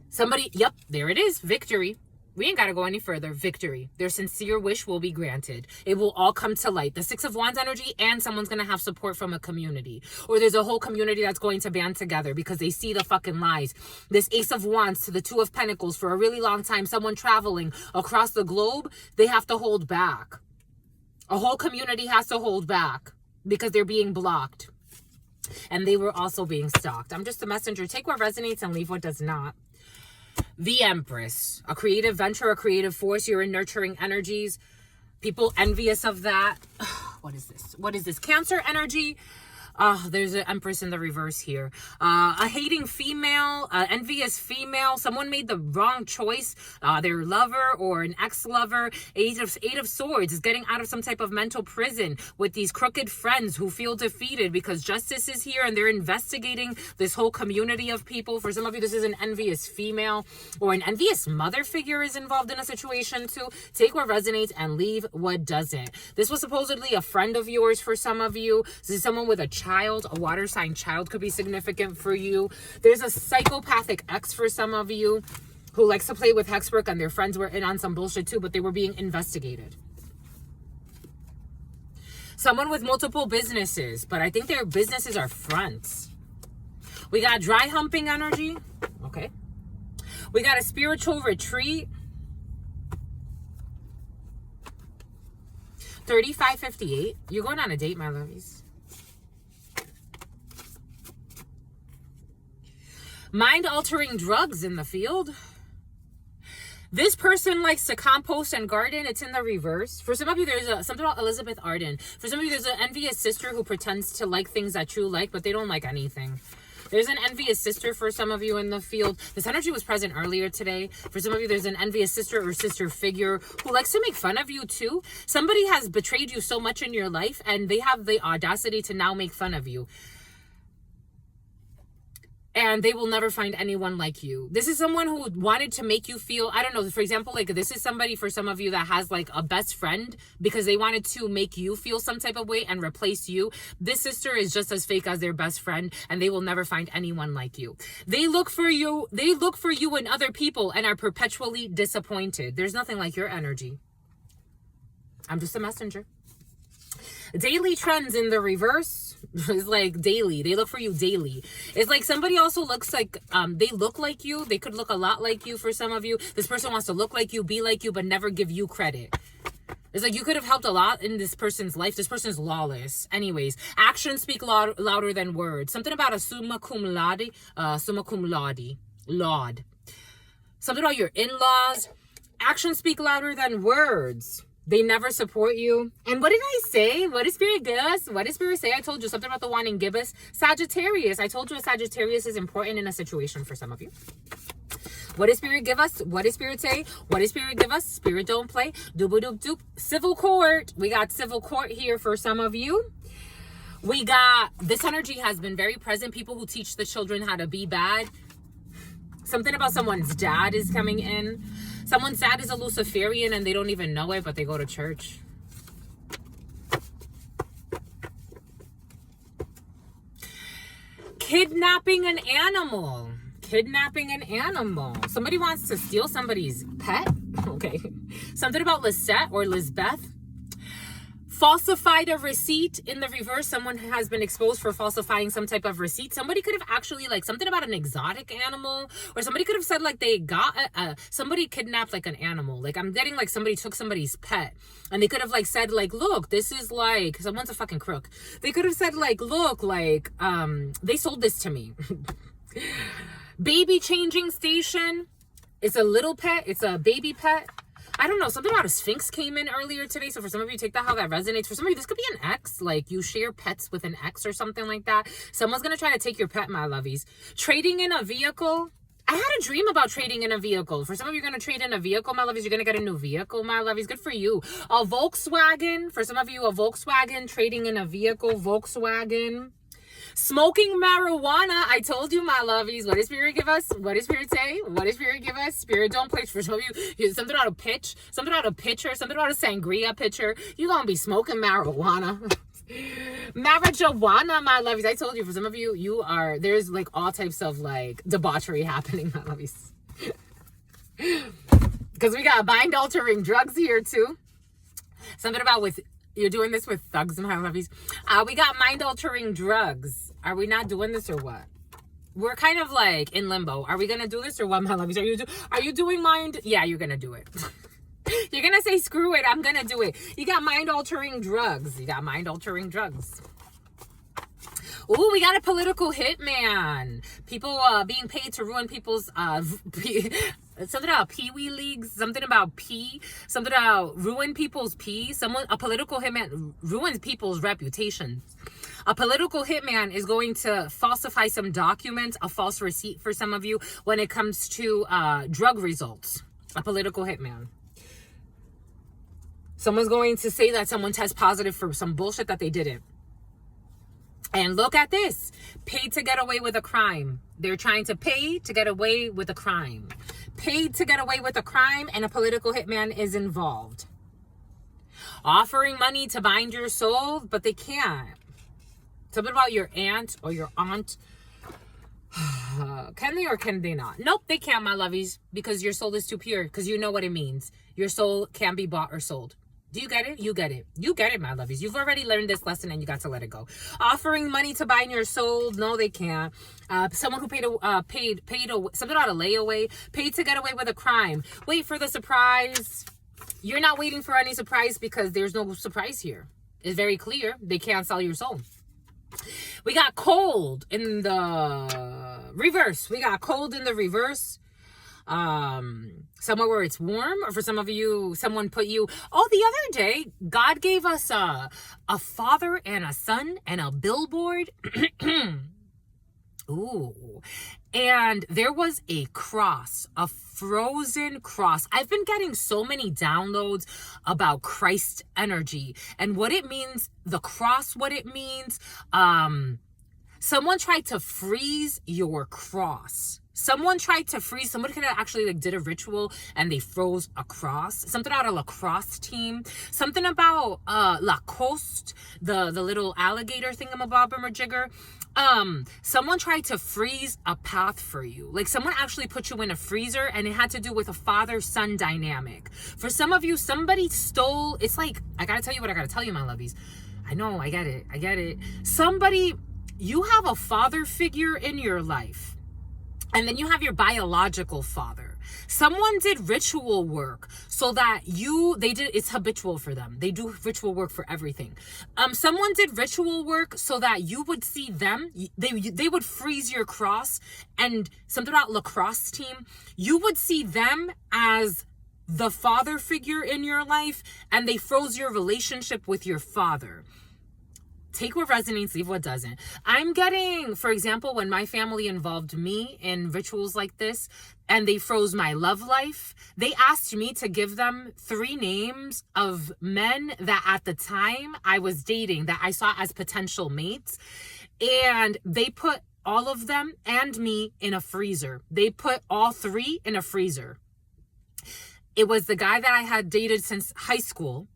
Somebody, yep, there it is. Victory. We ain't got to go any further. Victory. Their sincere wish will be granted. It will all come to light. The 6 of Wands energy, and someone's going to have support from a community. Or there's a whole community that's going to band together because they see the fucking lies. This Ace of Wands to the 2 of Pentacles for a really long time. Someone traveling across the globe, they have to hold back. A whole community has to hold back because they're being blocked. And they were also being stalked. I'm just a messenger. Take what resonates and leave what does not. The Empress. A creative venture, a creative force. You're in nurturing energies. People envious of that. What is this? What is this? Cancer energy. There's an Empress in the reverse here. A hating female, envious female. Someone made the wrong choice. Their lover or an ex-lover. Eight of Swords is getting out of some type of mental prison with these crooked friends who feel defeated because justice is here and they're investigating this whole community of people. For some of you, this is an envious female or an envious mother figure is involved in a situation too. Take what resonates and leave what doesn't. This was supposedly a friend of yours for some of you. This is someone with a child, a water sign child could be significant for you. There's a psychopathic ex for some of you who likes to play with hexwork, and their friends were in on some bullshit too, but they were being investigated. Someone with multiple businesses, but I think their businesses are fronts. We got dry humping energy. Okay. We got a spiritual retreat. 3558. You're going on a date, my lovies. Mind-altering drugs in the field. This person likes to compost and garden. It's in the reverse. For some of you, there's something about Elizabeth Arden. For some of you, there's an envious sister who pretends to like things that you like, but they don't like anything. There's an envious sister for some of you in the field. This energy was present earlier today. For some of you, there's an envious sister or sister figure who likes to make fun of you too. Somebody has betrayed you so much in your life, and they have the audacity to now make fun of you. And they will never find anyone like you. This is someone who wanted to make you feel, I don't know, for example, like this is somebody for some of you that has like a best friend because they wanted to make you feel some type of way and replace you. This sister is just as fake as their best friend, and they will never find anyone like you. They look for you in other people and are perpetually disappointed. There's nothing like your energy. I'm just a messenger. Daily trends in the reverse is like daily. They look for you daily. It's like somebody also looks like, they look like you. They could look a lot like you for some of you. This person wants to look like you, be like you, but never give you credit. It's like you could have helped a lot in this person's life. This person's lawless. Anyways, actions speak louder than words. Something about a summa cum laude. Laud. Something about your in-laws. Actions speak louder than words. They never support you. And what did I say? What did Spirit give us? What did Spirit say? I told you something about the one in gibbous. Sagittarius. I told you a Sagittarius is important in a situation for some of you. What did Spirit give us? What did Spirit say? What did Spirit give us? Spirit don't play. Doop-a-doop-doop. Civil court. We got civil court here for some of you. We got, this energy has been very present. People who teach the children how to be bad. Something about someone's dad is coming in. Someone's dad is a Luciferian and they don't even know it, but they go to church. Kidnapping an animal. Kidnapping an animal. Somebody wants to steal somebody's pet. Okay. Something about Lisette or Lisbeth. Falsified a receipt in the reverse. Someone has been exposed for falsifying some type of receipt. Somebody could have actually like something about an exotic animal, or somebody could have said like they got somebody kidnapped like an animal. Like I'm getting like somebody took somebody's pet, and they could have like said like, look, this is like, someone's a fucking crook. They could have said like, look, like they sold this to me. Baby changing station. It's a little pet. It's a baby pet. I don't know, something about a Sphinx came in earlier today. So for some of you, take that how that resonates. For some of you, this could be an ex. Like you share pets with an ex or something like that. Someone's going to try to take your pet, my lovies. Trading in a vehicle. I had a dream about trading in a vehicle. For some of you, you're going to trade in a vehicle, my lovies. You're going to get a new vehicle, my lovies. Good for you. A Volkswagen. For some of you, a Volkswagen. Trading in a vehicle, Volkswagen. Smoking marijuana. I told you, my lovies. What did Spirit give us? What did Spirit say? What did Spirit give us? Spirit don't play. For some of you, something about a pitch, something about a pitcher, something about a sangria pitcher. You're going to be smoking marijuana. Marijuana, my lovies. I told you, for some of you, you are, there's like all types of like debauchery happening, my lovies. Because we got mind altering drugs here too. Something about with, you're doing this with thugs, my lovies. We got mind altering drugs. Are we not doing this or what? We're kind of like in limbo. Are we gonna do this or what, my lovies? Are you doing mind? Yeah, you're gonna do it. You're going to say, screw it, I'm going to do it. You got mind-altering drugs. Ooh, we got a political hitman. People being paid to ruin people's something about pee-wee leagues, something about ruin people's pee. A political hitman ruins people's reputations. A political hitman is going to falsify some documents, a false receipt for some of you when it comes to drug results. A political hitman. Someone's going to say that someone tested positive for some bullshit that they didn't. And look at this. Paid to get away with a crime. They're trying to pay to get away with a crime. Paid to get away with a crime, and a political hitman is involved. Offering money to bind your soul, but they can't. Something about your aunt or your aunt. Can they or can they not? Nope, they can't, my lovies, because your soul is too pure, because you know what it means. Your soul can't be bought or sold. Do you get it? You get it. You get it, my lovies. You've already learned this lesson and you got to let it go. Offering money to bind your soul. No, they can't. Someone who paid something about a layaway, paid to get away with a crime. Wait for the surprise. You're not waiting for any surprise because there's no surprise here. It's very clear. They can't sell your soul. We got cold in the reverse. Somewhere where it's warm, or for some of you, someone put you, the other day, God gave us a father and a son and a billboard. Ooh. And there was a cross, a frozen cross. I've been getting so many downloads about Christ energy and what it means, the cross, what it means. Someone tried to freeze your cross. Somebody could have actually did a ritual and they froze a cross. Something about a lacrosse team. Something about Lacoste, the little alligator thingamabobbermajigger. Someone tried to freeze a path for you. Someone actually put you in a freezer, and it had to do with a father-son dynamic. For some of you, somebody stole, it's I gotta tell you what I gotta tell you, my lovies. I know, I get it. You have a father figure in your life. And then you have your biological father. Someone did ritual work so that it's habitual for them. They do ritual work for everything. Someone did ritual work so that you would see them. They would freeze your cross, and something about lacrosse team. You would see them as the father figure in your life, and they froze your relationship with your father. Take what resonates, leave what doesn't. I'm getting, for example, when my family involved me in rituals like this and they froze my love life, they asked me to give them 3 names of men that at the time I was dating, that I saw as potential mates. And they put all of them and me in a freezer. They put all 3 in a freezer. It was the guy that I had dated since high school.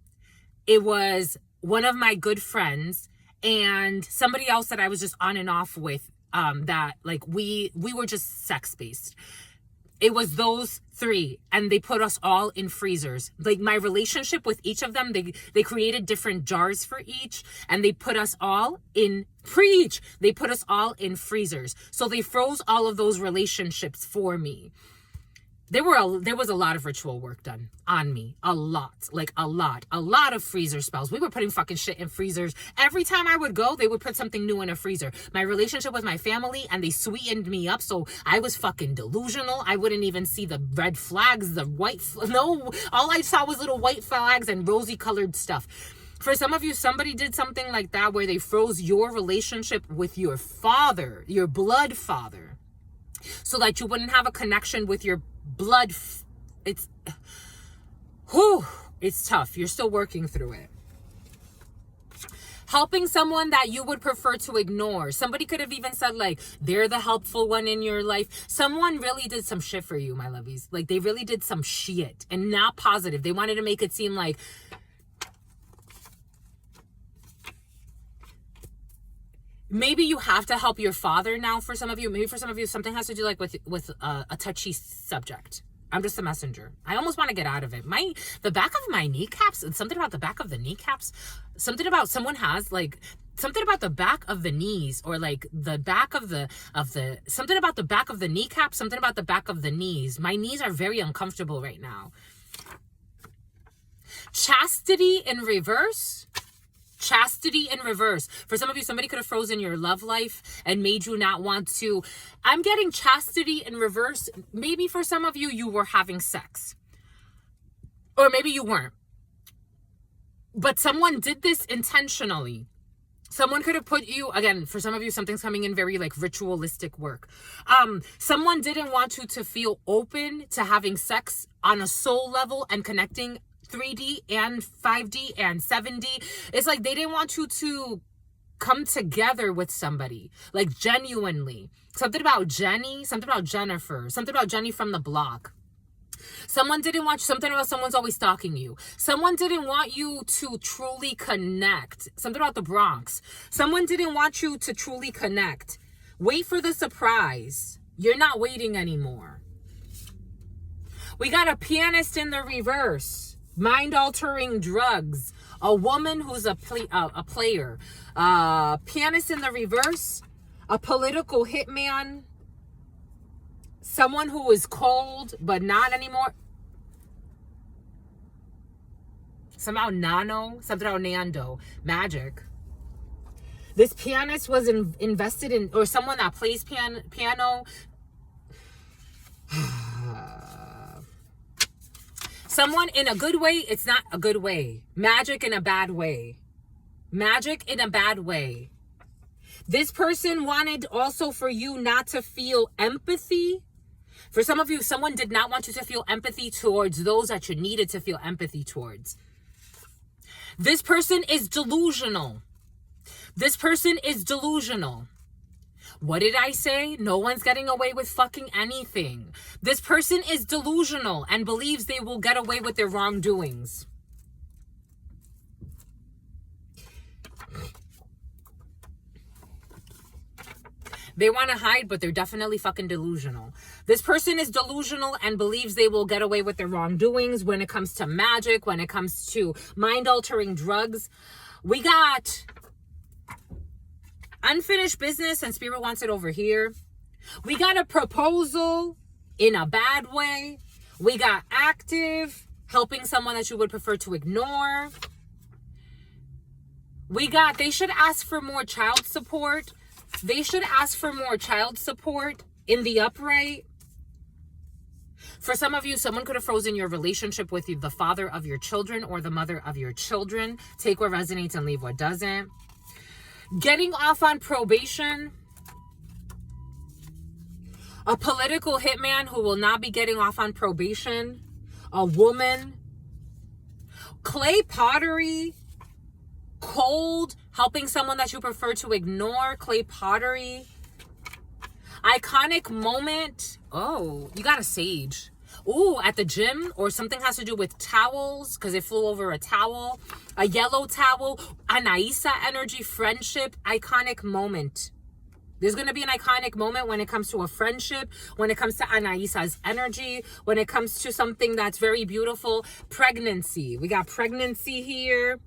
It was one of my good friends, and somebody else that I was just on and off with, that we were just sex-based. It was those 3, and they put us all in freezers. My relationship with each of them, they created different jars for each, and they put us all in freezers. So they froze all of those relationships for me. There was a lot of ritual work done on me. A lot of freezer spells. We were putting fucking shit in freezers. Every time I would go, they would put something new in a freezer. My relationship with my family, and they sweetened me up, so I was fucking delusional. I wouldn't even see the red flags, the white, no, all I saw was little white flags and rosy colored stuff. For some of you, somebody did something like that where they froze your relationship with your father, your blood father, so that you wouldn't have a connection with your blood. It's tough. You're still working through it. Helping someone that you would prefer to ignore. Somebody could have even said they're the helpful one in your life. Someone really did some shit for you, my lovies. They really did some shit, and not positive. They wanted to make it seem like maybe you have to help your father now. For some of you, maybe for some of you, something has to do with a touchy subject. I'm just a messenger. I almost want to get out of it. The back of my kneecaps, something about the back of the kneecaps, something about someone has something about the back of the knees, or the back of the something about the back of the kneecap, something about the back of the knees. My knees are very uncomfortable right now. Chastity in reverse. Chastity in reverse. For some of you, somebody could have frozen your love life and made you not want to. I'm getting chastity in reverse. Maybe for some of you, you were having sex. Or maybe you weren't. But someone did this intentionally. Someone could have put you, again, for some of you, something's coming in very like ritualistic work. Someone didn't want you to feel open to having sex on a soul level and connecting 3D and 5D and 7D. It's like they didn't want you to come together with somebody, like genuinely. Something about Jenny, something about Jennifer, something about Jenny from the block. Someone didn't want you, something about someone's always stalking you. Someone didn't want you to truly connect. Something about the Bronx. Someone didn't want you to truly connect. Wait for the surprise. You're not waiting anymore. We got a pianist in the reverse. Mind-altering drugs. A woman who's a player. Pianist in the reverse. A political hitman. Someone who is cold, but not anymore. Somehow something about Nando. Magic. This pianist was invested in, or someone that plays piano. Someone in a good way, it's not a good way. Magic in a bad way. Magic in a bad way. This person wanted also for you not to feel empathy. For some of you, someone did not want you to feel empathy towards those that you needed to feel empathy towards. This person is delusional. This person is delusional. What did I say? No one's getting away with fucking anything. This person is delusional and believes they will get away with their wrongdoings. They want to hide, but they're definitely fucking delusional. This person is delusional and believes they will get away with their wrongdoings when it comes to magic, when it comes to mind-altering drugs. We got unfinished business and spirit wants it over here. We got a proposal in a bad way. We got active, helping someone that you would prefer to ignore. We got, they should ask for more child support. They should ask for more child support in the upright. For some of you, someone could have frozen your relationship with you, the father of your children or the mother of your children. Take what resonates and leave what doesn't. Getting off on probation. A political hitman who will not be getting off on probation. A woman. Clay pottery. Cold, helping someone that you prefer to ignore. Clay pottery. Iconic moment. Oh, you got a sage. Ooh, at the gym, or something has to do with towels because it flew over a towel. A yellow towel. Anaisa energy, friendship. Iconic moment. There's going to be an iconic moment when it comes to a friendship, when it comes to Anaisa's energy, when it comes to something that's very beautiful. Pregnancy. We got pregnancy here.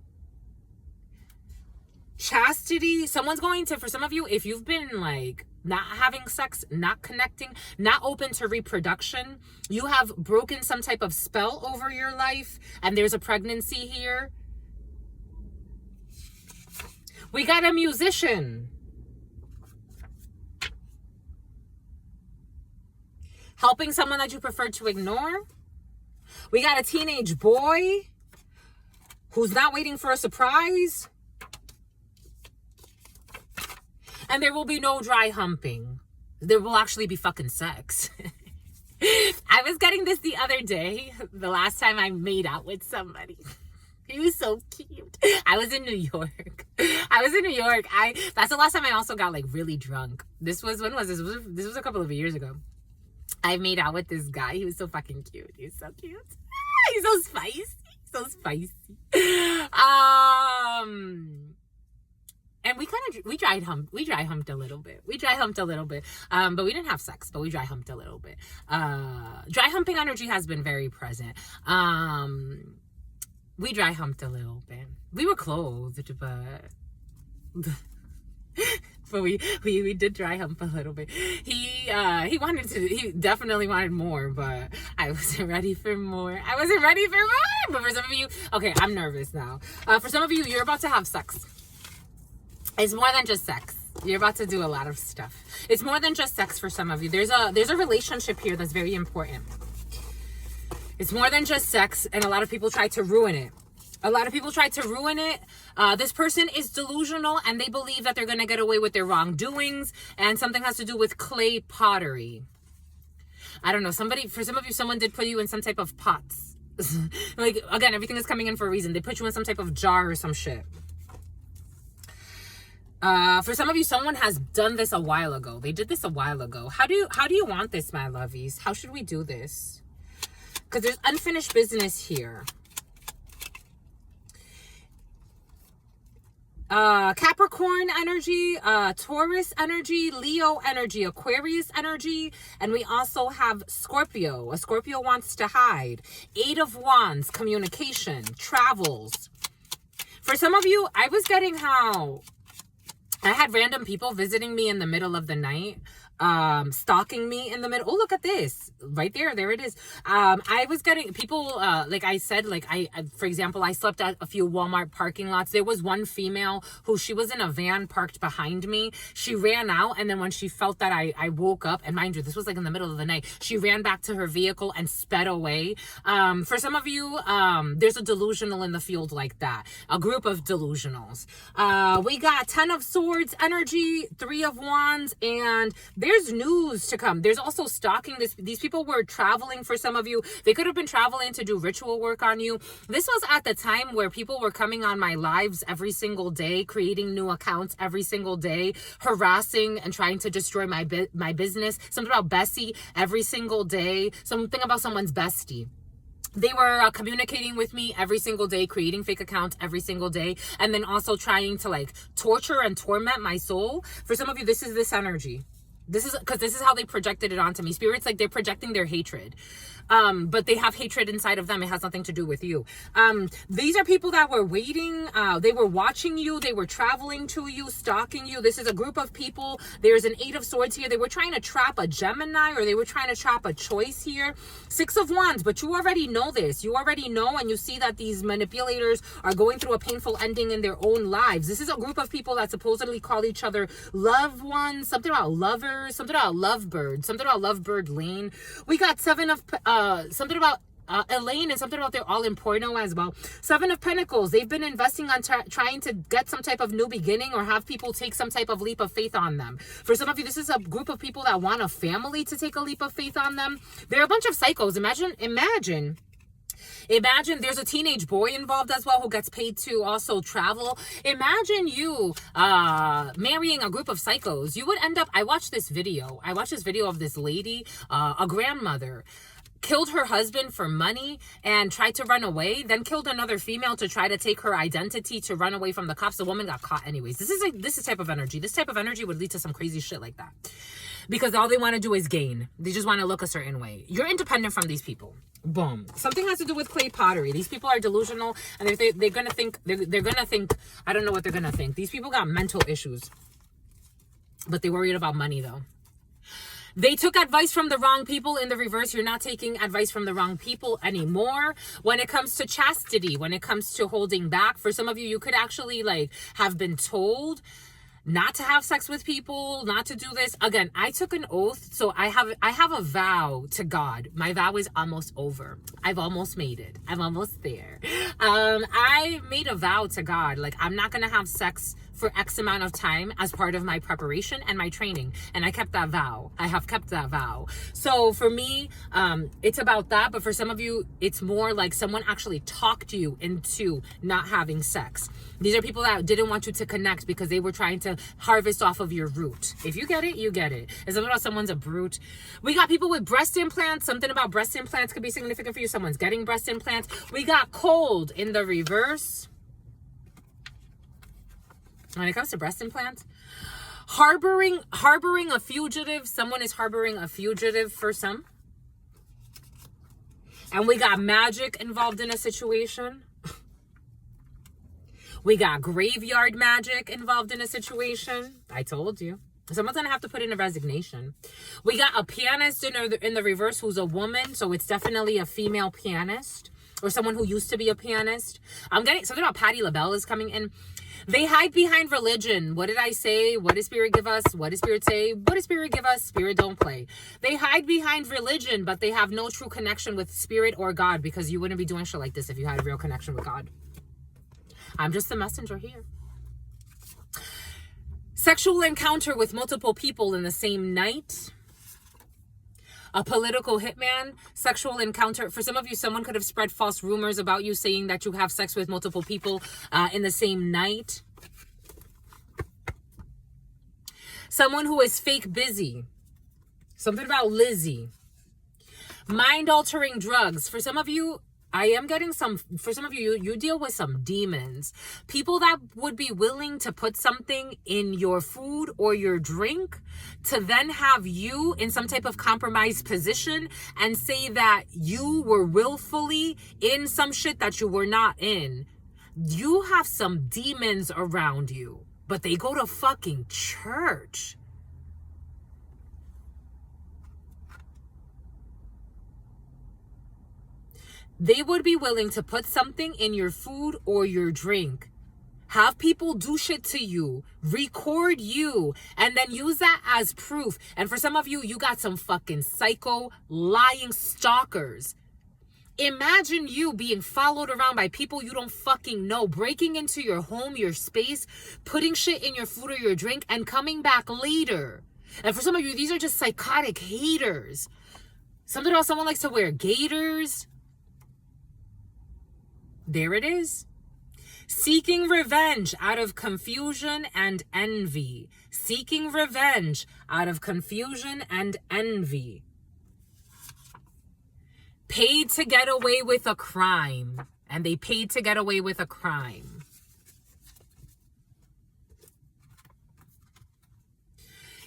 Chastity. Someone's going to, for some of you, if you've been like not having sex, not connecting, not open to reproduction, you have broken some type of spell over your life, and there's a pregnancy here. We got a musician. Helping someone that you prefer to ignore. We got a teenage boy who's not waiting for a surprise. And there will be no dry humping. There will actually be fucking sex. I was getting this the other day, the last time I made out with somebody. He was so cute. I was in New York. That's the last time I also got like really drunk. This was, when was this? This was a couple of years ago. I made out with this guy. He was so fucking cute. He was so cute. He's so spicy. So spicy. And we dry humped a little bit. But we didn't have sex, but we dry humped a little bit. Dry humping energy has been very present. We dry humped a little bit. We were clothed, but But we did dry hump a little bit. He definitely wanted more, but I wasn't ready for more. But for some of you, okay, I'm nervous now. For some of you, you're about to have sex. It's more than just sex. You're about to do a lot of stuff. It's more than just sex for some of you. There's a relationship here that's very important. It's more than just sex, and a lot of people try to ruin it. This person is delusional, and they believe that they're going to get away with their wrongdoings, and something has to do with clay pottery. I don't know. For some of you, someone did put you in some type of pots. Like, again, everything is coming in for a reason. They put you in some type of jar or some shit. For some of you, someone has done this a while ago. They did this a while ago. How do you want this, my lovies? How should we do this? Because there's unfinished business here. Capricorn energy, Taurus energy, Leo energy, Aquarius energy, and we also have Scorpio. A Scorpio wants to hide. 8 of Wands, communication, travels. For some of you, I was getting how I had random people visiting me in the middle of the night, stalking me in the middle. Oh, look at this right there it is. I was getting people, like I said, like for example, I slept at a few Walmart parking lots. There was one female who, she was in a van parked behind me. She ran out, and then when she felt that I woke up, and mind you, this was like in the middle of the night, she ran back to her vehicle and sped away. For some of you, there's a delusional in the field like that, a group of delusionals. We got 10 of Swords energy, 3 of Wands, and there's news to come. There's also stalking. These people were traveling. For some of you, they could have been traveling to do ritual work on you. This was at the time where people were coming on my lives every single day, creating new accounts every single day, harassing and trying to destroy my business. Something about Bessie every single day. Something about someone's bestie. They were communicating with me every single day, creating fake accounts every single day, and then also trying to like torture and torment my soul. For some of you, this is this energy. This is how they projected it onto me. Spirits, like, they're projecting their hatred. But they have hatred inside of them. It has nothing to do with you. These are people that were waiting. They were watching you. They were traveling to you, stalking you. This is a group of people. There's an 8 of Swords here. They were trying to trap a Gemini, or they were trying to trap a choice here. 6 of Wands, but you already know this. You already know, and you see that these manipulators are going through a painful ending in their own lives. This is a group of people that supposedly call each other loved ones, something about lovers, something about lovebirds, something about lovebird lane. We got 7 of something about Elaine, and something about they're all in porno as well. 7 of Pentacles. They've been investing on trying to get some type of new beginning, or have people take some type of leap of faith on them. For some of you, this is a group of people that want a family to take a leap of faith on them. They're a bunch of psychos. Imagine there's a teenage boy involved as well who gets paid to also travel. Imagine you marrying a group of psychos. You would end up, I watched this video of this lady, a grandmother, killed her husband for money and tried to run away, then killed another female to try to take her identity to run away from the cops. The woman got caught anyways. This is type of energy. This type of energy would lead to some crazy shit like that. Because all they want to do is gain. They just want to look a certain way. You're independent from these people. Boom. Something has to do with clay pottery. These people are delusional, and they're gonna think they're gonna think. I don't know what they're gonna think. These people got mental issues, but they're worried about money though. They took advice from the wrong people. In the reverse, you're not taking advice from the wrong people anymore. When it comes to chastity, when it comes to holding back, for some of you, you could actually like have been told not to have sex with people, not to do this. Again, I took an oath, so I have a vow to God. My vow is almost over. I've almost made it. I'm almost there. I made a vow to God, like, I'm not gonna have sex for X amount of time as part of my preparation and my training. And I kept that vow. I have kept that vow. So for me, it's about that. But for some of you, it's more like someone actually talked you into not having sex. These are people that didn't want you to connect because they were trying to harvest off of your root. If you get it, you get it. It's something about someone's a brute. We got people with breast implants. Something about breast implants could be significant for you. Someone's getting breast implants. We got cold in the reverse. When it comes to breast implants, harboring a fugitive. Someone is harboring a fugitive for some. And we got magic involved in a situation. We got graveyard magic involved in a situation. I told you. Someone's gonna have to put in a resignation. We got a pianist in the reverse who's a woman, so it's definitely a female pianist or someone who used to be a pianist. I'm getting something about Patti LaBelle is coming in. They hide behind religion. What did I say? What does Spirit give us? What does Spirit say? What does Spirit give us? Spirit don't play. They hide behind religion, but they have no true connection with Spirit or God, because you wouldn't be doing shit like this if you had a real connection with God. I'm just the messenger here. Sexual encounter with multiple people in the same night. A political hitman, sexual encounter. For some of you, someone could have spread false rumors about you, saying that you have sex with multiple people in the same night. Someone who is fake busy. Something about Lizzie. Mind-altering drugs. For some of you, I am getting for some of you, you deal with some demons. People that would be willing to put something in your food or your drink to then have you in some type of compromised position and say that you were willfully in some shit that you were not in. You have some demons around you, but they go to fucking church. They would be willing to put something in your food or your drink, have people do shit to you, record you, and then use that as proof. And for some of you, you got some fucking psycho, lying stalkers. Imagine you being followed around by people you don't fucking know, breaking into your home, your space, putting shit in your food or your drink, and coming back later. And for some of you, these are just psychotic haters. Something about someone likes to wear gaiters. There it is. Seeking revenge out of confusion and envy. Seeking revenge out of confusion and envy. Paid to get away with a crime. And they paid to get away with a crime.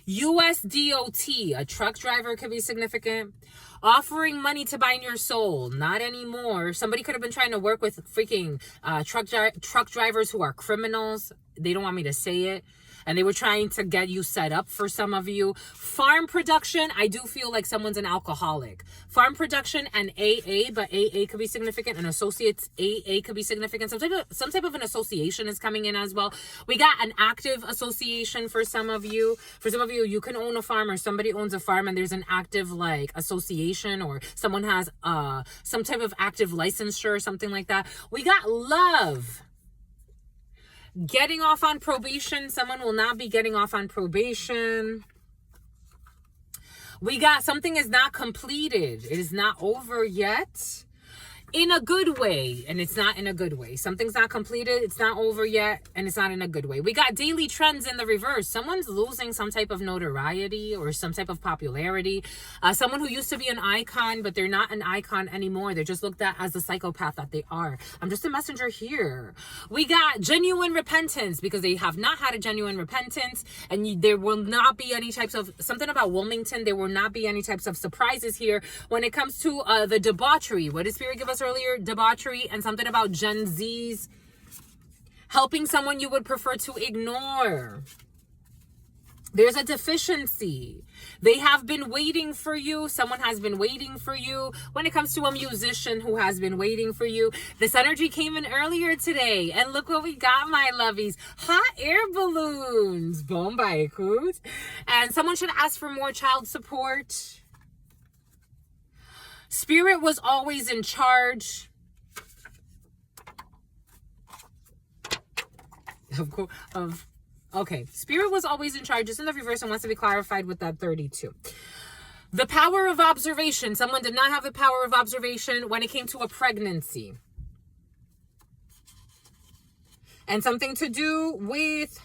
USDOT, a truck driver could be significant. Offering money to bind your soul. Not anymore. Somebody could have been trying to work with freaking truck drivers who are criminals. They don't want me to say it. And they were trying to get you set up for some of you. Farm production, I do feel like someone's an alcoholic. Farm production and AA, but AA could be significant. And associates, AA could be significant. Some type of an association is coming in as well. We got an active association for some of you. For some of you, you can own a farm or somebody owns a farm and there's an active like association, or someone has some type of active licensure or something like that. We got love. Getting off on probation. Someone will not be getting off on probation. We got something is not completed. It is not over yet. In a good way, and it's not in a good way. Something's not completed, it's not over yet, and it's not in a good way. We got daily trends in the reverse. Someone's losing some type of notoriety or some type of popularity. Someone who used to be an icon, but they're not an icon anymore. They're just looked at as the psychopath that they are. I'm just a messenger here. We got genuine repentance, because they have not had a genuine repentance, and there will not be any types of, something about Wilmington, there will not be any types of surprises here when it comes to the debauchery. What did Spirit give us earlier? Debauchery, and something about Gen Z's helping someone you would prefer to ignore. There's a deficiency. They have been waiting for you. Someone has been waiting for you. When it comes to a musician who has been waiting for you, this energy came in earlier today, and look what we got, my lovies. Hot air balloons. Bombay coot. And someone should ask for more child support. Spirit was always in charge. Okay, Spirit was always in charge. Just in the reverse and wants to be clarified with that 32. The power of observation. Someone did not have the power of observation when it came to a pregnancy. And something to do with,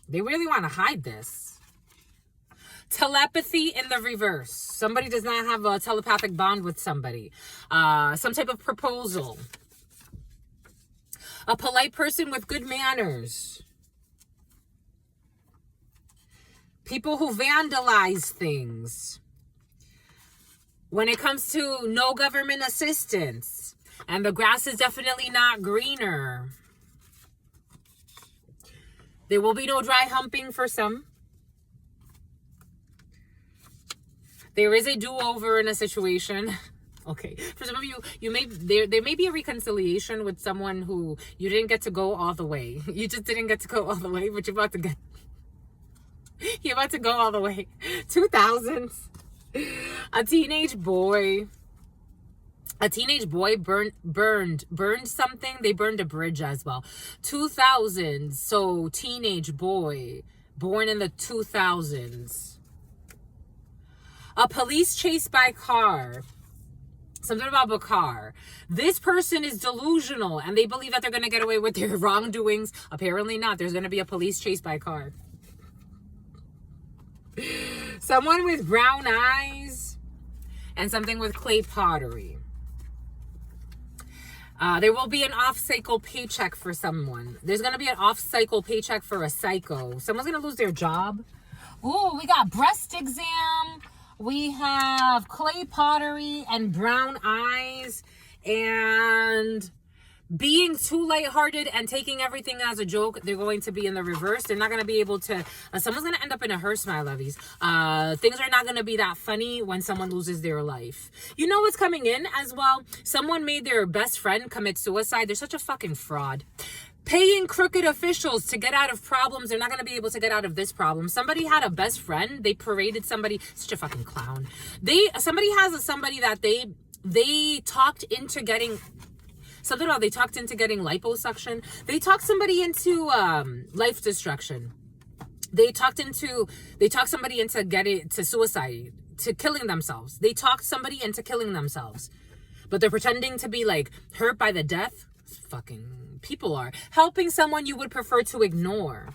they really want to hide this. Telepathy in the reverse. Somebody does not have a telepathic bond with somebody. Some type of proposal. A polite person with good manners. People who vandalize things. When it comes to no government assistance. And the grass is definitely not greener. There will be no dry humping for some. There is a do-over in a situation. Okay, for some of you, there may be a reconciliation with someone who you didn't get to go all the way. You just didn't get to go all the way, but you're about to go all the way. 2000s. A teenage boy burned something. They burned a bridge as well. 2000s. So teenage boy born in the 2000s. A police chase by car. Something about a car. This person is delusional and they believe that they're going to get away with their wrongdoings. Apparently not. There's going to be a police chase by car. Someone with brown eyes and something with clay pottery. There will be an off-cycle paycheck for someone. There's going to be an off-cycle paycheck for a psycho. Someone's going to lose their job. Ooh, we got breast exam. We have clay pottery and brown eyes and being too lighthearted and taking everything as a joke. They're going to be in the reverse. They're not going to be able to, someone's going to end up in a hearse, my lovies. Things are not going to be that funny when someone loses their life. You know what's coming in as well? Someone made their best friend commit suicide. They're such a fucking fraud. Paying crooked officials to get out of problems. They're not going to be able to get out of this problem. Somebody had a best friend. They paraded somebody. Such a fucking clown. Somebody has somebody that they talked into getting something about. They talked into getting liposuction. They talked somebody into life destruction. They talked somebody into getting to suicide, to killing themselves. They talked somebody into killing themselves, but they're pretending to be like hurt by the death. Fucking people are helping someone you would prefer to ignore.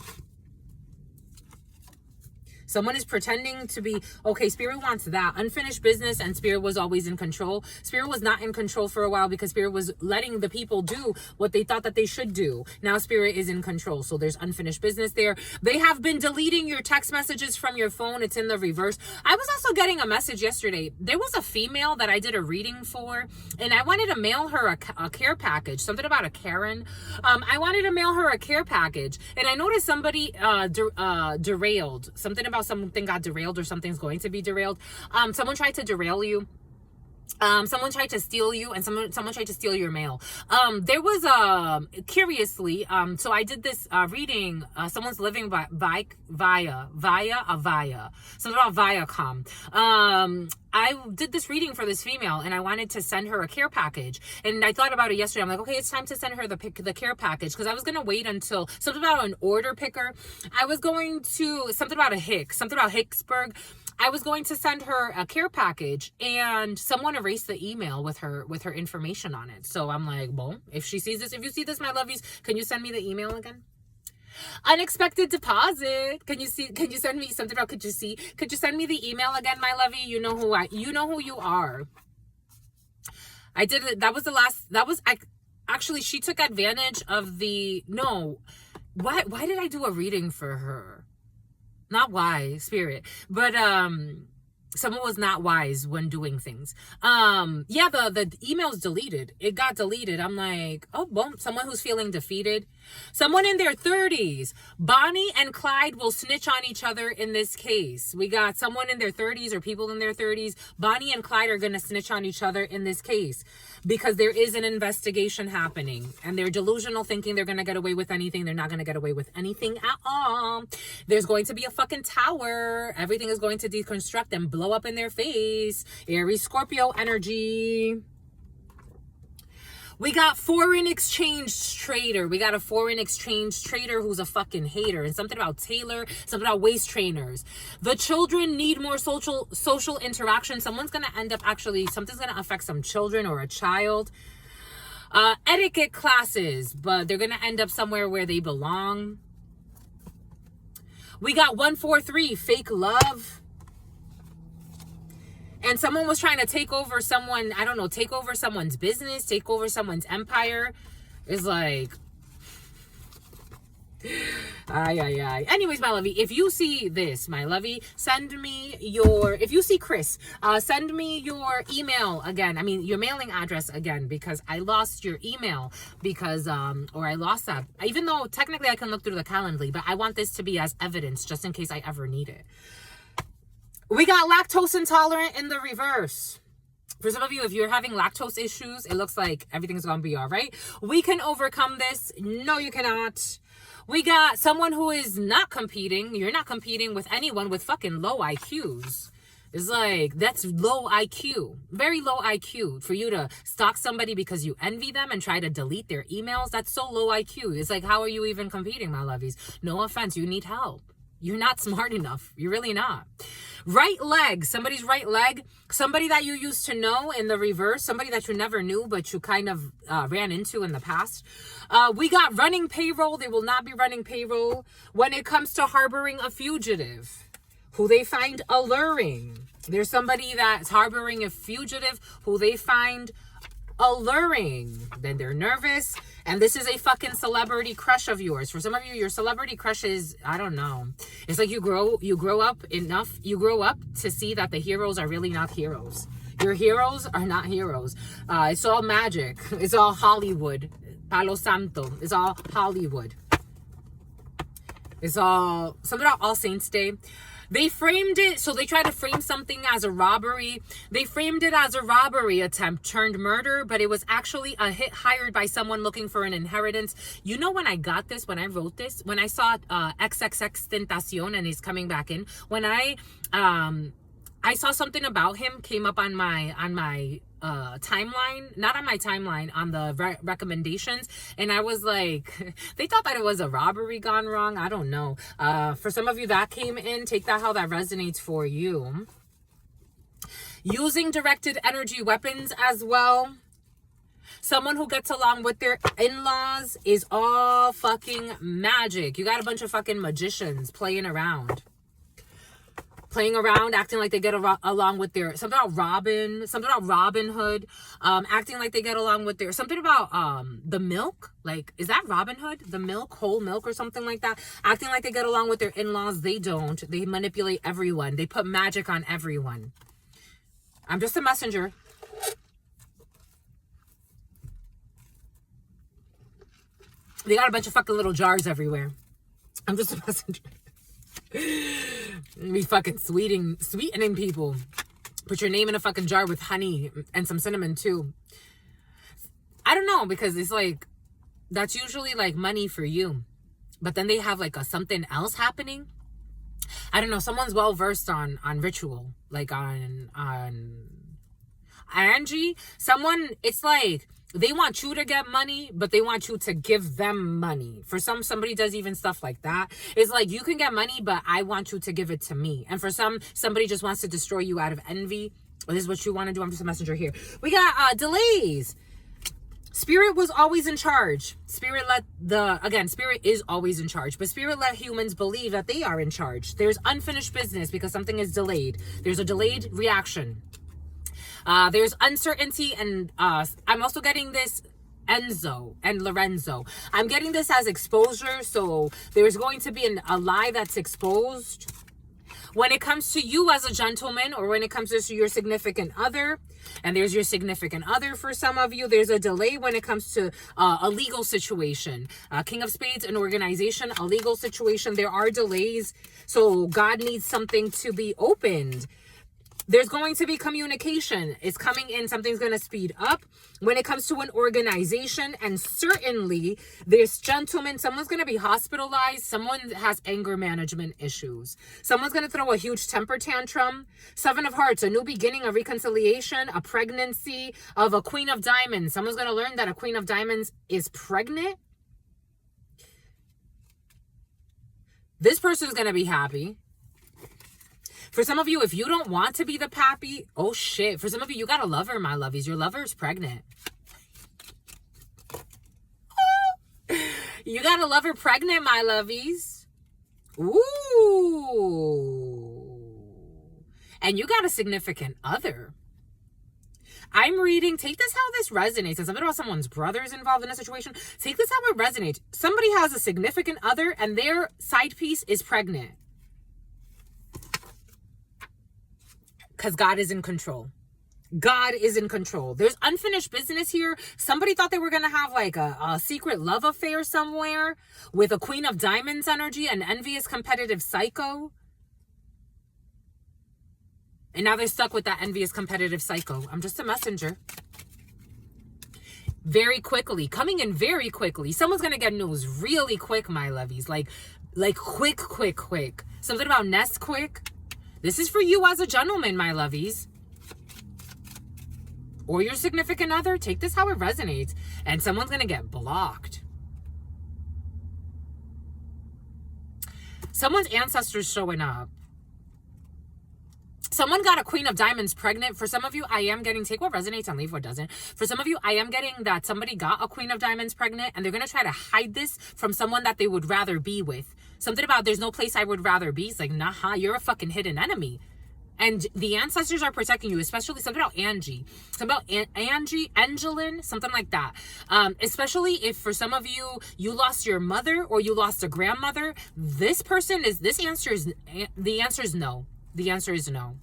Someone is pretending to be, okay, Spirit wants that. Unfinished business, and Spirit was always in control. Spirit was not in control for a while because Spirit was letting the people do what they thought that they should do. Now Spirit is in control. So there's unfinished business there. They have been deleting your text messages from your phone. It's in the reverse. I was also getting a message yesterday. There was a female that I did a reading for, and I wanted to mail her a care package. Something about a Karen. I wanted to mail her a care package, and I noticed somebody derailed. Something got derailed, or something's going to be derailed. Someone tried to derail you. Someone tried to steal you, and someone tried to steal your mail. There was curiously, so I did this reading. Someone's living via something about Viacom. I did this reading for this female, and I wanted to send her a care package. And I thought about it yesterday. I'm like, okay, it's time to send her the care package, because I was going to wait until something about an order picker. I was going to something about Hicksburg. I was going to send her a care package, and someone erased the email with her information on it. So I'm like, well, if you see this, my lovies, can you send me the email again? Unexpected deposit. Can you send me something about, could you send me the email again, my lovey? You know who you are. I did it. Actually, she took advantage of why did I do a reading for her? Not wise, Spirit, but someone was not wise when doing things. Yeah, the email's deleted. It got deleted. I'm like, oh, well, someone who's feeling defeated. Someone in their 30s. Bonnie and Clyde will snitch on each other in this case. We got someone in their 30s, or people in their 30s. Bonnie and Clyde are going to snitch on each other in this case, because there is an investigation happening, and they're delusional, thinking they're going to get away with anything. They're not going to get away with anything at all. There's going to be a fucking tower. Everything is going to deconstruct and blow up in their face. Aries, Scorpio energy. We got foreign exchange trader. We got a foreign exchange trader who's a fucking hater. And something about Taylor, something about waist trainers. The children need more social interaction. Someone's going to end up something's going to affect some children or a child. Etiquette classes, but they're going to end up somewhere where they belong. We got 143, fake love. And someone was trying to take over someone's business, take over someone's empire. It's like, Anyways, my lovey, if you see this, my lovey, if you see Chris, send me your email again. I mean, your mailing address again, because I lost your email or I lost that. Even though technically I can look through the Calendly, but I want this to be as evidence just in case I ever need it. We got lactose intolerant in the reverse. For some of you, if you're having lactose issues, it looks like everything's going to be all right. We can overcome this. No, you cannot. We got someone who is not competing. You're not competing with anyone with fucking low IQs. It's like, that's low IQ. Very low IQ. For you to stalk somebody because you envy them and try to delete their emails, that's so low IQ. It's like, how are you even competing, my lovies? No offense, you need help. You're not smart enough. You're really not. Right leg, somebody's right leg, somebody that you used to know in the reverse, somebody that you never knew but you kind of ran into in the past. We got running payroll. They will not be running payroll. When it comes to harboring a fugitive who they find alluring, there's somebody that's harboring a fugitive who they find alluring. Then they're nervous. And this is a fucking celebrity crush of yours. For some of you, your celebrity crush is, I don't know. It's like you grow up to see that the heroes are really not heroes. Your heroes are not heroes. It's all magic. It's all Hollywood. Palo Santo. It's all Hollywood. It's all something about All Saints Day. They framed it, so they tried to frame something as a robbery. They framed it as a robbery attempt turned murder, but it was actually a hit hired by someone looking for an inheritance. You know, when I got this, when I wrote this, when I saw XXX Tentacion and he's coming back in, when I saw something about him came up on my timeline, not on my timeline, on the recommendations, and I was like, they thought that it was a robbery gone wrong. I don't know. For some of you that came in, take that how that resonates for you. Using directed energy weapons as well. Someone who gets along with their in-laws is all fucking magic. You got a bunch of fucking magicians playing around, acting like they get along with their, something about Robin Hood, acting like they get along with their, something about the milk, like, is that Robin Hood? The milk, whole milk or something like that, acting like they get along with their in-laws. They don't. They manipulate everyone. They put magic on everyone. I'm just a messenger. They got a bunch of fucking little jars everywhere. I'm just a messenger. Be fucking sweetening people. Put your name in a fucking jar with honey and some cinnamon too. I don't know, because it's like, that's usually like money for you, but then they have like a something else happening. I don't know. Someone's well versed on ritual, like on Angie. Someone, it's like, they want you to get money, but they want you to give them money. For somebody does even stuff like that. It's like, you can get money, but I want you to give it to me. And for somebody just wants to destroy you out of envy. This is what you want to do. I'm just a messenger here. We got delays. Spirit was always in charge. Spirit is always in charge, but Spirit let humans believe that they are in charge. There's unfinished business because something is delayed. There's a delayed reaction. There's uncertainty, and I'm also getting this Enzo and Lorenzo. I'm getting this as exposure, so there's going to be a lie that's exposed. When it comes to you as a gentleman, or when it comes to your significant other, and there's your significant other for some of you, there's a delay when it comes to a legal situation. King of Spades, an organization, a legal situation, there are delays, so God needs something to be opened. There's going to be communication. It's coming in. Something's going to speed up when it comes to an organization. And certainly, this gentleman, someone's going to be hospitalized. Someone has anger management issues. Someone's going to throw a huge temper tantrum. Seven of Hearts, a new beginning, a reconciliation, a pregnancy of a Queen of Diamonds. Someone's going to learn that a Queen of Diamonds is pregnant. This person's going to be happy. For some of you, if you don't want to be the pappy, oh shit. For some of you, you got a lover, my lovies. Your lover is pregnant. You got a lover pregnant, my lovies. Ooh. And you got a significant other. I'm reading, take this how this resonates. And something about someone's brother's involved in a situation. Take this how it resonates. Somebody has a significant other and their side piece is pregnant. Because God is in control. God is in control. There's unfinished business here. Somebody thought they were going to have like a secret love affair somewhere with a Queen of Diamonds energy, an envious, competitive psycho. And now they're stuck with that envious, competitive psycho. I'm just a messenger. Very quickly. Coming in very quickly. Someone's going to get news really quick, my lovies. Like quick. Something about nest quick. This is for you as a gentleman, my lovies. Or your significant other. Take this how it resonates. And someone's going to get blocked. Someone's ancestors showing up. Someone got a Queen of Diamonds pregnant. For some of you, I am getting, take what resonates and leave what doesn't. For some of you, I am getting that somebody got a Queen of Diamonds pregnant and they're going to try to hide this from someone that they would rather be with. Something about there's no place I would rather be. It's like, nah, you're a fucking hidden enemy. And the ancestors are protecting you, especially something about Angie. Something about Angie, Angeline, something like that. Especially if for some of you, you lost your mother or you lost a grandmother. The answer is no. The answer is no.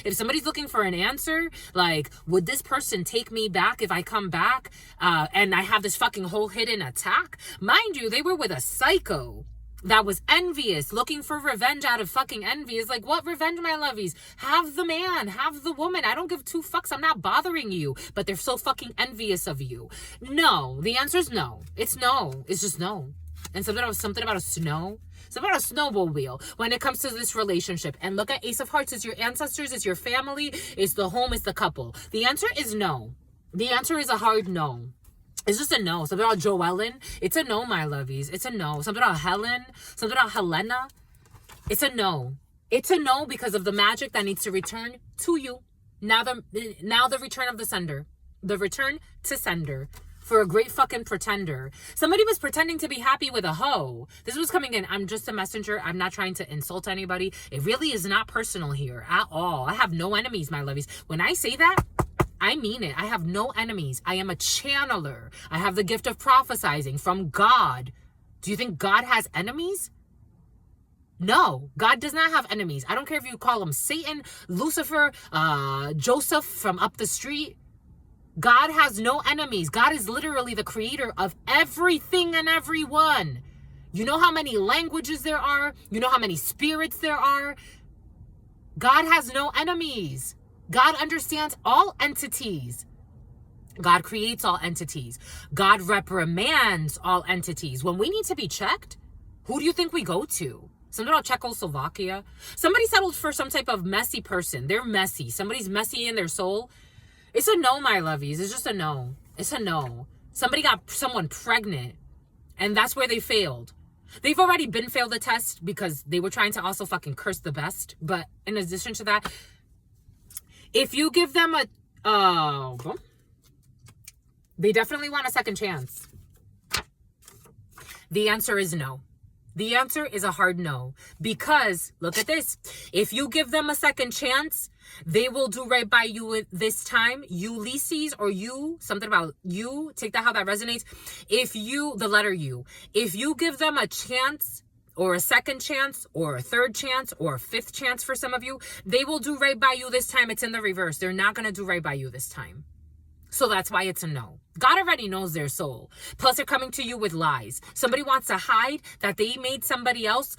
If somebody's looking for an answer, like, would this person take me back if I come back and I have this fucking whole hidden attack? Mind you, they were with a psycho that was envious, looking for revenge out of fucking envy. Is like, what revenge, my lovies? Have the man, have the woman. I don't give two fucks. I'm not bothering you. But they're so fucking envious of you. No, the answer is no. It's no. It's just no. And something about a snow. Something about a snowmobile when it comes to this relationship. And look at Ace of Hearts. It's your ancestors. It's your family. It's the home. It's the couple. The answer is no. The answer is a hard no. It's just a no. Something about Joellen. It's a no, my lovies. It's a no. Something about Helen. Something about Helena. It's a no. It's a no because of the magic that needs to return to you. Now the return of the sender. The return to sender. For a great fucking pretender. Somebody was pretending to be happy with a hoe. This was coming in. I'm just a messenger. I'm not trying to insult anybody. It really is not personal here at all. I have no enemies, my lovies. When I say that, I mean it. I have no enemies. I am a channeler. I have the gift of prophesizing from God. Do you think God has enemies? No, God does not have enemies. I don't care if you call him Satan, Lucifer, Joseph from up the street. God has no enemies. God is literally the creator of everything and everyone. You know how many languages there are? You know how many spirits there are? God has no enemies. God understands all entities. God creates all entities. God reprimands all entities. When we need to be checked, who do you think we go to? Something about Czechoslovakia. Somebody settled for some type of messy person. They're messy. Somebody's messy in their soul. It's a no, my lovies. It's just a no. It's a no. Somebody got someone pregnant, and that's where they failed. They've already been failed the test because they were trying to also fucking curse the best. But in addition to that, if you give them they definitely want a second chance. The answer is no. The answer is a hard no. Because, look at this. If you give them a second chance, they will do right by you this time. Ulysses or you, something about you, take that how that resonates. If you, the letter U, if you give them a chance or a second chance or a third chance or a fifth chance for some of you, they will do right by you this time. It's in the reverse. They're not going to do right by you this time. So that's why it's a no. God already knows their soul. Plus, they're coming to you with lies. Somebody wants to hide that they made somebody else.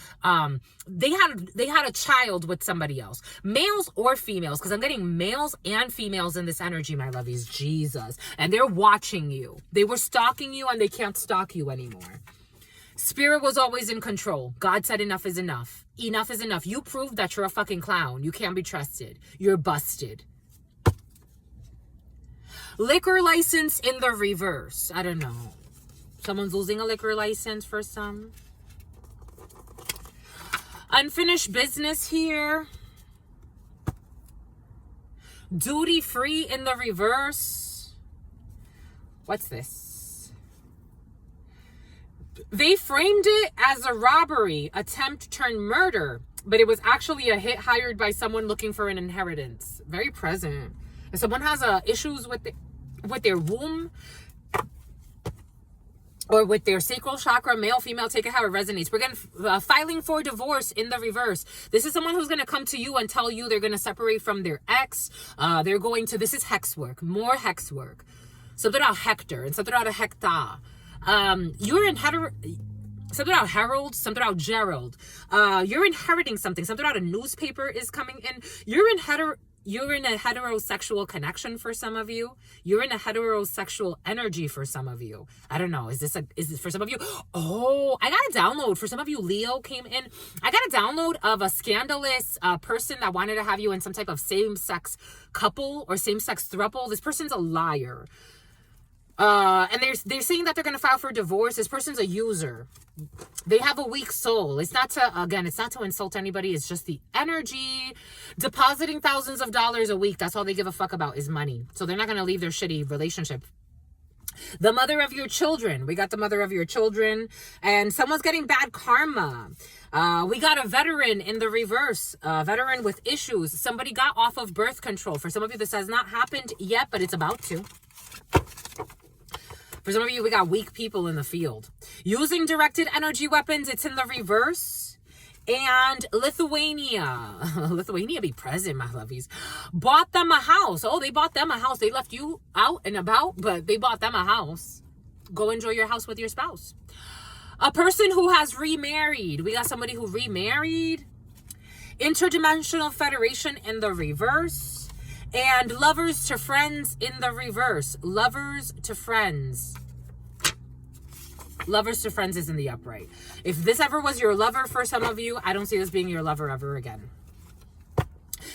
They had a child with somebody else, males or females, because I'm getting males and females in this energy, my lovies. Jesus, and they're watching you. They were stalking you, and they can't stalk you anymore. Spirit was always in control. God said enough is enough. Enough is enough. You proved that you're a fucking clown. You can't be trusted. You're busted. Liquor license in the reverse. I don't know. Someone's losing a liquor license for some. Unfinished business here. Duty free in the reverse. What's this? They framed it as a robbery, attempt turned murder, but it was actually a hit hired by someone looking for an inheritance. Very present. If someone has issues with their womb, or with their sacral chakra, male, female, take it how it resonates. We're getting filing for divorce in the reverse. This is someone who's going to come to you and tell you they're going to separate from their ex. They're going to, this is hex work, more hex work. Something about Hector and something about a Hecta. You're in something about Harold, something about Gerald. You're inheriting something. Something about a newspaper is coming in. You're in a heterosexual connection for some of you. You're in a heterosexual energy for some of you. I don't know. Is this for some of you? Oh, I got a download. For some of you, Leo came in. I got a download of a scandalous person that wanted to have you in some type of same-sex couple or same-sex throuple. This person's a liar. And they're saying that they're going to file for divorce. This person's a user. They have a weak soul. It's not to insult anybody. It's just the energy. Depositing thousands of dollars a week. That's all they give a fuck about is money. So they're not going to leave their shitty relationship. The mother of your children. We got the mother of your children. And someone's getting bad karma. We got a veteran in the reverse. A veteran with issues. Somebody got off of birth control. For some of you, this has not happened yet, but it's about to. For some of you, we got weak people in the field. Using directed energy weapons, it's in the reverse. And Lithuania. Lithuania be present, my lovies. Bought them a house. Oh, they bought them a house. They left you out and about, but they bought them a house. Go enjoy your house with your spouse. A person who has remarried. We got somebody who remarried. Interdimensional federation in the reverse. And lovers to friends in the reverse. Lovers to friends. Lovers to friends is in the upright. If this ever was your lover for some of you, I don't see this being your lover ever again.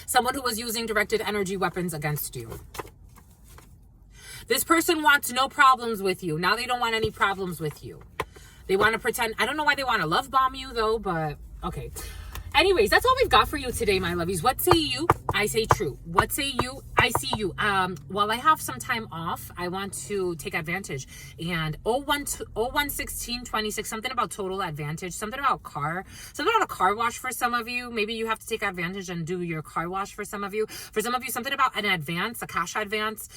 Someone who was using directed energy weapons against you. This person wants no problems with you. Now they don't want any problems with you. They want to pretend. I don't know why they want to love bomb you though, but okay. Anyways, that's all we've got for you today, my lovies. What say you? I say true. What say you? I see you. While I have some time off, I want to take advantage. And 011626, something about total advantage, something about a car wash for some of you. Maybe you have to take advantage and do your car wash for some of you. For some of you, something about an advance, a cash advance.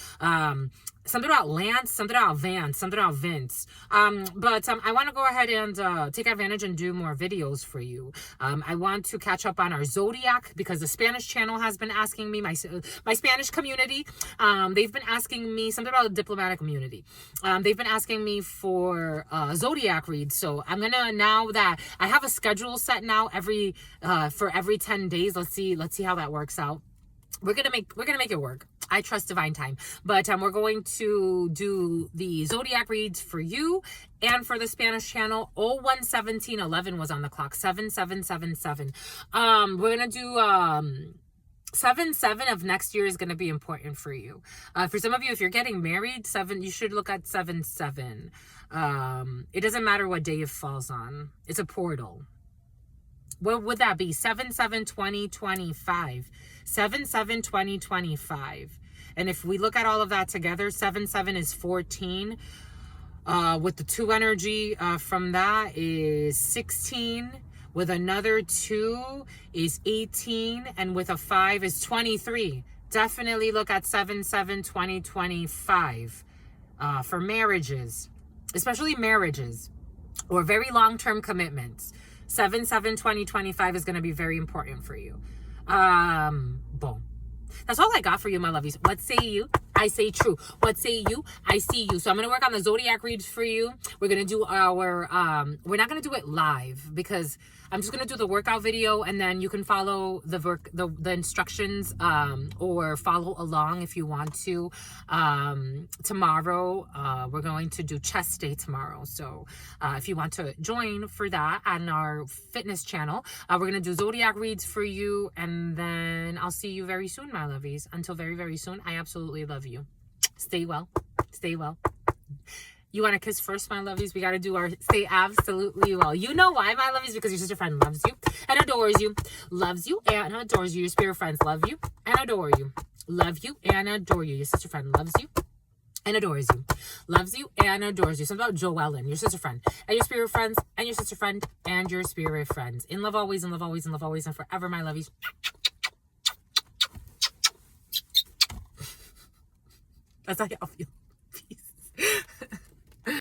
Something about Lance, something about Vance, something about Vince. But I want to go ahead and take advantage and do more videos for you. I want to catch up on our Zodiac because the Spanish channel has been asking me, my Spanish community, they've been asking me something about a diplomatic immunity. They've been asking me for Zodiac reads. So I'm going to, now that I have a schedule set now for every 10 days, let's see how that works out. We're gonna make it work. I trust divine time. But we're going to do the Zodiac reads for you and for the Spanish channel. 011711 was on the clock. 7777. We're gonna do 77 of next year is gonna be important for you. For some of you, if you're getting married, you should look at 77. It doesn't matter what day it falls on. It's a portal. What would that be? 7/7/2025. 7/7/2025. And if we look at all of that together, 7/7 is 14. With the 2 energy from that is 16. With another 2 is 18. And with a 5 is 23. Definitely look at 7/7/2025 for marriages, especially marriages or very long-term commitments. 7/7/2025 is going to be very important for you. Boom. That's all I got for you, my lovies. What say you? I say true. What say you? I see you. So I'm going to work on the Zodiac reads for you. We're going to do our, we're not going to do it live because I'm just going to do the workout video and then you can follow the instructions, or follow along if you want to. Tomorrow, we're going to do chest day tomorrow. So, if you want to join for that on our fitness channel, we're going to do Zodiac reads for you. And then I'll see you very soon, my lovies. Until very, very soon. I absolutely love you. Stay well. Stay well. You want to kiss first, my lovies? We got to do our stay absolutely well. You know why, my lovies? Because your sister friend loves you and adores you. Loves you and adores you. Your spirit friends love you and adore you. Love you and adore you. Your sister friend loves you and adores you. Loves you and adores you. Something about Joellen, your sister friend. And your spirit friends and your sister friend and your spirit friends. In love always, in love always, in love always, and forever, my lovies. That's how y'all feel.